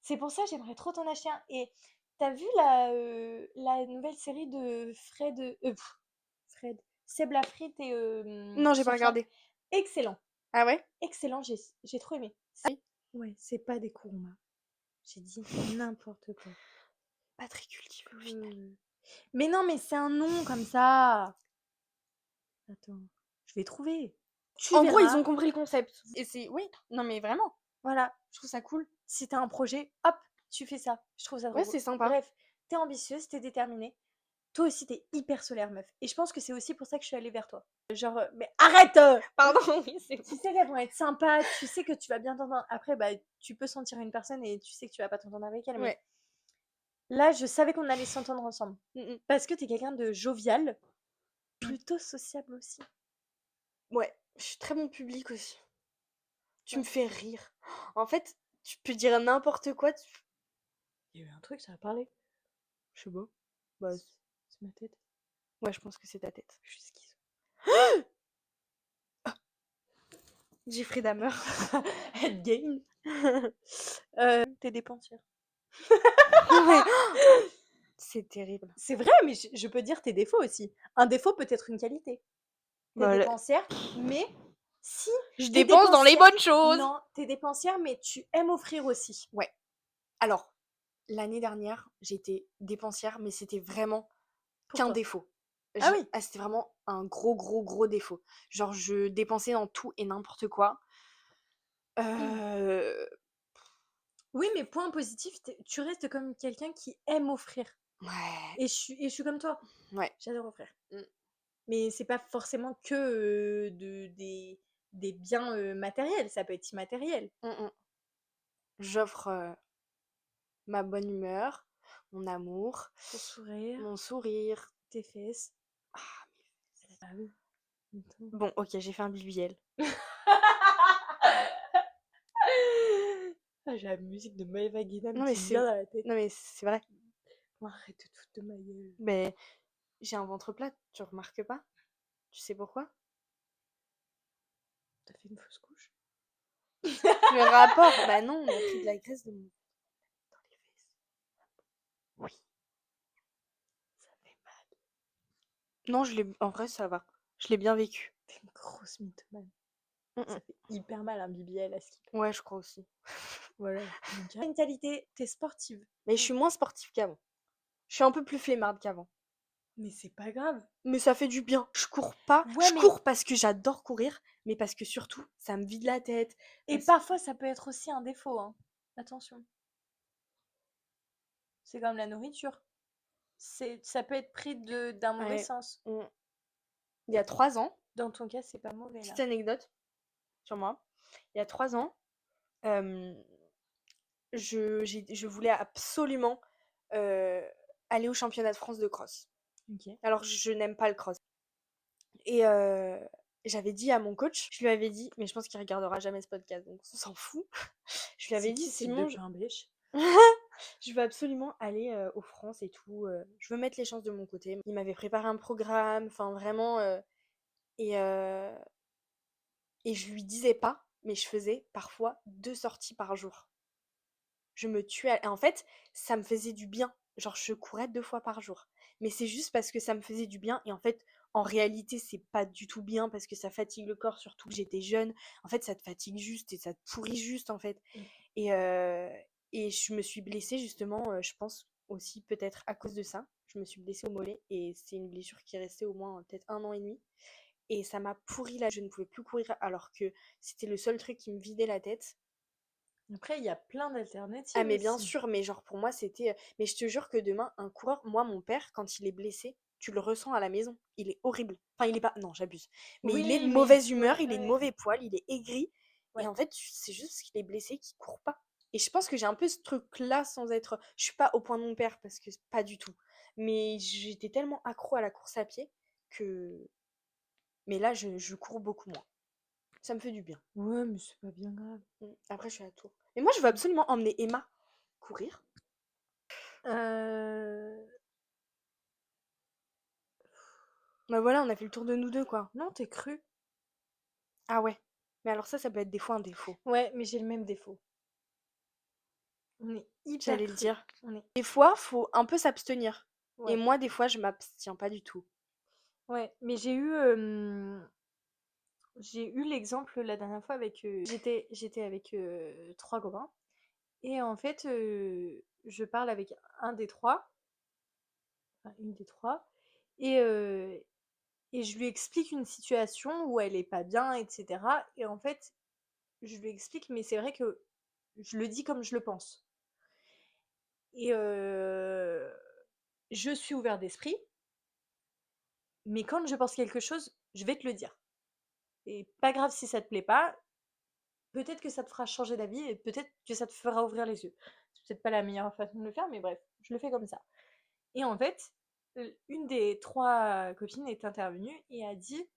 c'est pour ça, j'aimerais trop t'en acheter un. Et t'as vu la nouvelle série de Fred, Seb Lafrite et Non, j'ai pas Sofiane? regardé. Excellent, Ah ouais? excellent, j'ai trop aimé. Ah oui. Ouais, c'est pas des kuruma. J'ai dit n'importe quoi. Pas très cultivé au final. Mais non, mais c'est un nom comme ça. Attends, je vais trouver. Tu En gros, ils ont verras. compris le concept. Et c'est. Oui, non, mais vraiment, Voilà, je trouve ça cool. si t'as un projet, hop, tu fais ça. Je trouve ça trop Ouais, cool. c'est sympa. Bref, t'es ambitieuse, t'es déterminée. Toi aussi, t'es hyper solaire, meuf. Et je pense que c'est aussi pour ça que je suis allée vers toi. Genre, mais arrête Pardon, oui, c'est Tu sais qu'elles vont être sympas, tu sais que tu vas bien t'entendre. Après, bah, tu peux sentir une personne et tu sais que tu vas pas t'entendre avec elle. Mais Ouais. là, je savais qu'on allait s'entendre ensemble. Mm, Parce que t'es quelqu'un de jovial, plutôt sociable aussi. ouais, je suis très bon public aussi. Tu me Ouais. fais rire. En fait, tu peux dire n'importe quoi. Il y a eu un truc, ça a parlé. Je sais pas. Bah, C'est ma tête. ouais, je pense que c'est ta tête. Je suis schizo. Jeffrey Dahmer. Endgame. T'es dépensière. Ouais. C'est terrible. C'est vrai, mais je peux dire tes défauts aussi. Un défaut peut être une qualité. T'es Bah, dépensière, mais si je t'es dépense dans les dépensière, bonnes choses. non, t'es dépensière, mais tu aimes offrir aussi. Ouais. Alors, l'année dernière, j'étais dépensière, mais c'était vraiment qu'un Pourquoi? défaut. Ah oui. C'était vraiment un gros défaut. Genre, je dépensais dans tout et n'importe quoi. Euh, Oui, mais point positif, tu restes comme quelqu'un qui aime offrir. Ouais. Et je suis comme toi. Ouais. J'adore offrir. Mm. Mais c'est pas forcément que des biens matériels, ça peut être immatériel. J'offre ma bonne humeur, mon amour, Ton sourire, mon sourire. tes fesses. Ah, Ah oui. Attends. bon, ok, j'ai fait un BBL. Ah, j'ai la musique de Maëva Guénam Non, mais qui me vient c'est dans la tête. non, mais c'est vrai. Oh, arrête de te foutre de ma gueule. Mais j'ai un ventre plat, tu remarques pas? Tu sais pourquoi? T'as fait une fausse couche? Le rapport, bah non, on a pris de la graisse de mon dans les fesses. Oui. Ça fait mal. Non, en vrai, ça va. Je l'ai bien vécu. T'es une grosse mythomane. Mm, Ça mm. fait hyper mal un BBL à skip. Ouais, je crois aussi. Voilà. Mentalité, t'es sportive. Mais je suis moins sportive qu'avant. Je suis un peu plus flemmarde qu'avant. Mais c'est pas grave. Mais ça fait du bien. Je cours pas. Ouais, Je mais. cours parce que j'adore courir, mais parce que surtout, ça me vide la tête. Et Parce- parfois, ça peut être aussi un défaut, hein. Attention. C'est comme la nourriture. Ça peut être pris d'un mauvais Ouais. sens. Il y a 3 ans, Dans ton cas, c'est pas mauvais, là. petite anecdote sur moi. Il y a 3 ans, euh, je voulais absolument euh, aller au championnat de France de cross. Ok. Alors, je n'aime pas le cross. Et j'avais dit à mon coach, je lui avais dit, mais je pense qu'il regardera jamais ce podcast, donc on s'en fout. Je lui avais C'est dit, qui ces Simon, deux pains bêches? je veux absolument aller aux France et tout. Je veux mettre les chances de mon côté. Il m'avait préparé un programme, enfin vraiment. Et, euh, et je lui disais pas, mais je faisais parfois 2 sorties par jour. Je me tuais. Et en fait, ça me faisait du bien. Genre, je courais 2 fois par jour. Mais c'est juste parce que ça me faisait du bien. Et en fait, en réalité, c'est pas du tout bien parce que ça fatigue le corps, surtout que j'étais jeune. En fait, ça te fatigue juste et ça te pourrit juste, en fait. Mm. Et, euh, et je me suis blessée, justement, je pense aussi peut-être à cause de ça. Je me suis blessée au mollet et c'est une blessure qui est restée au moins peut-être 1 an et demi. Et ça m'a pourri là, je ne pouvais plus courir alors que c'était le seul truc qui me vidait la tête. Après, il y a plein Ah d'alternatives mais bien aussi. sûr, mais genre pour moi c'était mais je te jure que demain un coureur, moi mon père quand il est blessé, tu le ressens à la maison, il est horrible. Enfin il est pas non, j'abuse. Mais il est de Oui, mais mauvaise ouais, humeur, il est de ouais, mauvais poil, il est aigri et ouais. en fait c'est juste parce qu'il est blessé qu'il court pas. Et je pense que j'ai un peu ce truc là sans être je suis pas au point de mon père parce que pas du tout. Mais j'étais tellement accro à la course à pied que mais là je cours beaucoup moins. Ça me fait du bien. Ouais, mais c'est pas bien grave. Après je suis à Tours. Et moi je veux absolument emmener Emma courir. Euh... Bah voilà, on a fait le tour de nous deux, quoi. Non, t'es cru. Ah ouais. Mais alors ça peut être des fois un défaut. Ouais, mais j'ai le même défaut. On est hyper J'allais le cru. dire. On est. Des fois, faut un peu s'abstenir. Et Ouais. moi, des fois, je m'abstiens pas du tout. Ouais, mais j'ai eu l'exemple la dernière fois avec j'étais avec 3 copains et en fait je parle avec un des trois, enfin une des trois et et je lui explique une situation où elle est pas bien, etc. Et en fait je lui explique, mais c'est vrai que je le dis comme je le pense. Et je suis ouvert d'esprit, mais quand je pense quelque chose, je vais te le dire. Et pas grave si ça te plaît pas, peut-être que ça te fera changer d'avis et peut-être que ça te fera ouvrir les yeux. C'est peut-être pas la meilleure façon de le faire, mais bref, je le fais comme ça. Et en fait, une des 3 copines est intervenue et a dit,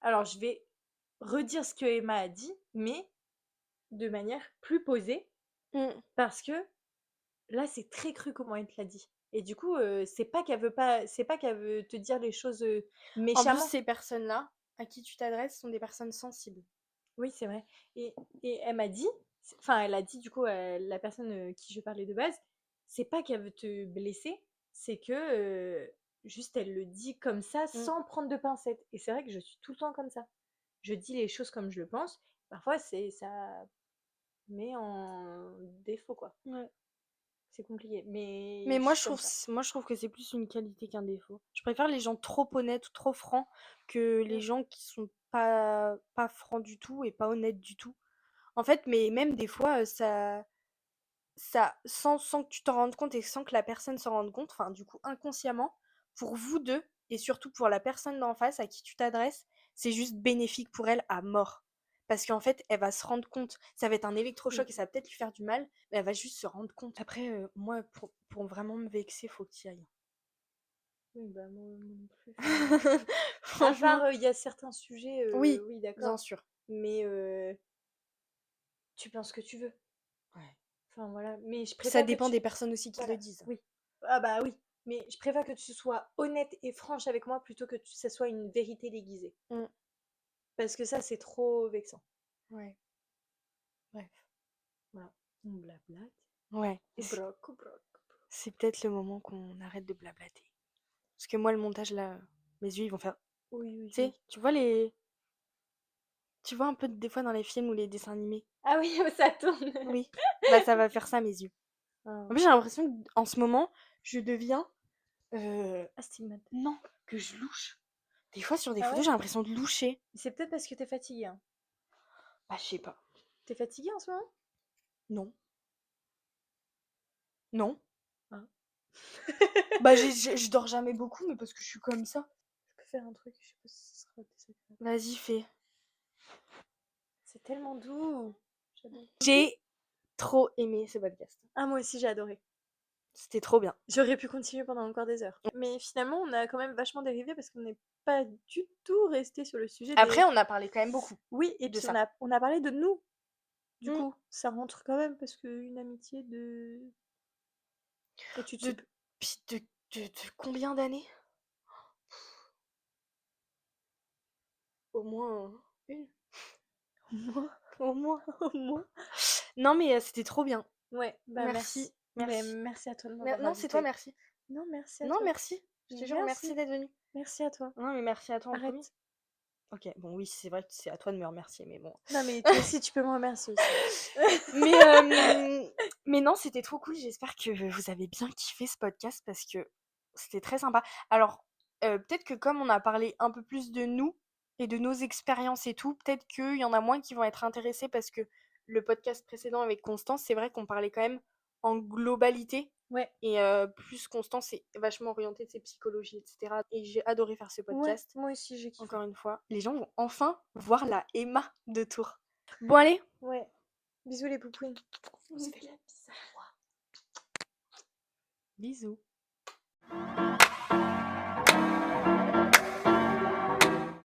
alors je vais redire ce que Emma a dit, mais de manière plus posée, Mm. parce que là c'est très cru comment elle te l'a dit. Et du coup, c'est pas qu'elle veut te dire les choses En plus, méchamment. ces personnes-là, à qui tu t'adresses, sont des personnes sensibles. Oui, c'est vrai. Et elle m'a dit, enfin, elle a dit du coup, la personne qui je parlais de base, c'est pas qu'elle veut te blesser, c'est que juste elle le dit comme ça Mmh. sans prendre de pincettes. Et c'est vrai que je suis tout le temps comme ça. Je dis les choses comme je le pense. Parfois, ça met en défaut, quoi. Ouais. C'est compliqué, mais Mais je suis comme ça. moi, je trouve que c'est plus une qualité qu'un défaut. Je préfère les gens trop honnêtes ou trop francs que les Mm. gens qui sont pas francs du tout et pas honnêtes du tout. En fait, mais même des fois, sans que tu t'en rendes compte et sans que la personne s'en rende compte, enfin, du coup, inconsciemment, pour vous deux et surtout pour la personne d'en face à qui tu t'adresses, c'est juste bénéfique pour elle à mort. Parce qu'en fait, elle va se rendre compte, ça va être un électrochoc Oui. et ça va peut-être lui faire du mal, mais elle va juste se rendre compte. Après, moi, pour vraiment me vexer, faut que tu y ailles. Oui, bah moi non plus. Enfin, à Franchement. part, il y a certains sujets, Oui, oui, bien d'accord. sûr. Mais tu penses ce que tu veux. Ouais. Enfin voilà, mais je Ça préfère que dépend tu des personnes aussi qui le voilà, disent. oui. Ah bah oui, mais je préfère que tu sois honnête et franche avec moi plutôt que ça soit une vérité déguisée. Mm. Parce que ça, c'est trop vexant. Ouais, bref. Voilà. On blablate. Ouais, Ou broc, ou broc. c'est peut-être le moment qu'on arrête de blablater. Parce que moi, le montage, là, mes yeux, ils vont faire. Oui, oui, Tu sais, oui. Tu vois un peu des fois dans les films ou les dessins animés? Ah oui, ça tourne. Oui. Bah, ça va faire ça, mes yeux. En Ah, plus, j'ai l'impression qu'en ce moment, je deviens. astigmate. Non, que je louche. Des fois, sur des Ah photos, ouais? j'ai l'impression de loucher. C'est peut-être parce que t'es fatiguée, hein. Bah, je sais pas. T'es fatiguée en ce moment? Non. Non. Ah. Bah, je dors jamais beaucoup, mais parce que je suis comme ça. Je peux faire un truc, je sais pas si ce sera désagréable. Vas-y, fais. C'est tellement doux. J'adore. J'ai trop aimé ce podcast. Ah, moi aussi, j'ai adoré. C'était trop bien. J'aurais pu continuer pendant encore des heures. Mais finalement, on a quand même vachement dérivé parce qu'on n'est pas du tout resté sur le sujet Après, des. on a parlé quand même beaucoup Oui, et de puis ça. on a parlé de nous. Du Mm. coup, ça rentre quand même parce qu'une amitié de études De, sup. puis de combien d'années? Au moins une. Moi, Au moins. moi. Non, mais c'était trop bien. Ouais, bah Merci. merci. Mais Merci. merci à toi de m'avoir Non, c'est toi, invité. merci. Non, merci à Non, toi. merci. Je te Mais jure, merci merci. d'être venu. Merci à toi. Non, mais merci à toi en premier. Arrête. Ok, bon, oui, c'est vrai que c'est à toi de me remercier, mais bon. Non, mais toi aussi, tu peux me remercier aussi. Mais, mais non, c'était trop cool. J'espère que vous avez bien kiffé ce podcast parce que c'était très sympa. Alors, peut-être que comme on a parlé un peu plus de nous et de nos expériences et tout, peut-être qu'il y en a moins qui vont être intéressés parce que le podcast précédent avec Constance, c'est vrai qu'on parlait quand même en globalité. Ouais, Et plus Constance est vachement orientée de ses psychologies, etc. Et j'ai adoré faire ce ouais, podcast. moi aussi, j'ai kiffé. Encore une fois, les gens vont enfin voir la Emma de Tours. Bon, allez, Ouais. Bisous les poupouines. on se fait la bise. Bisous.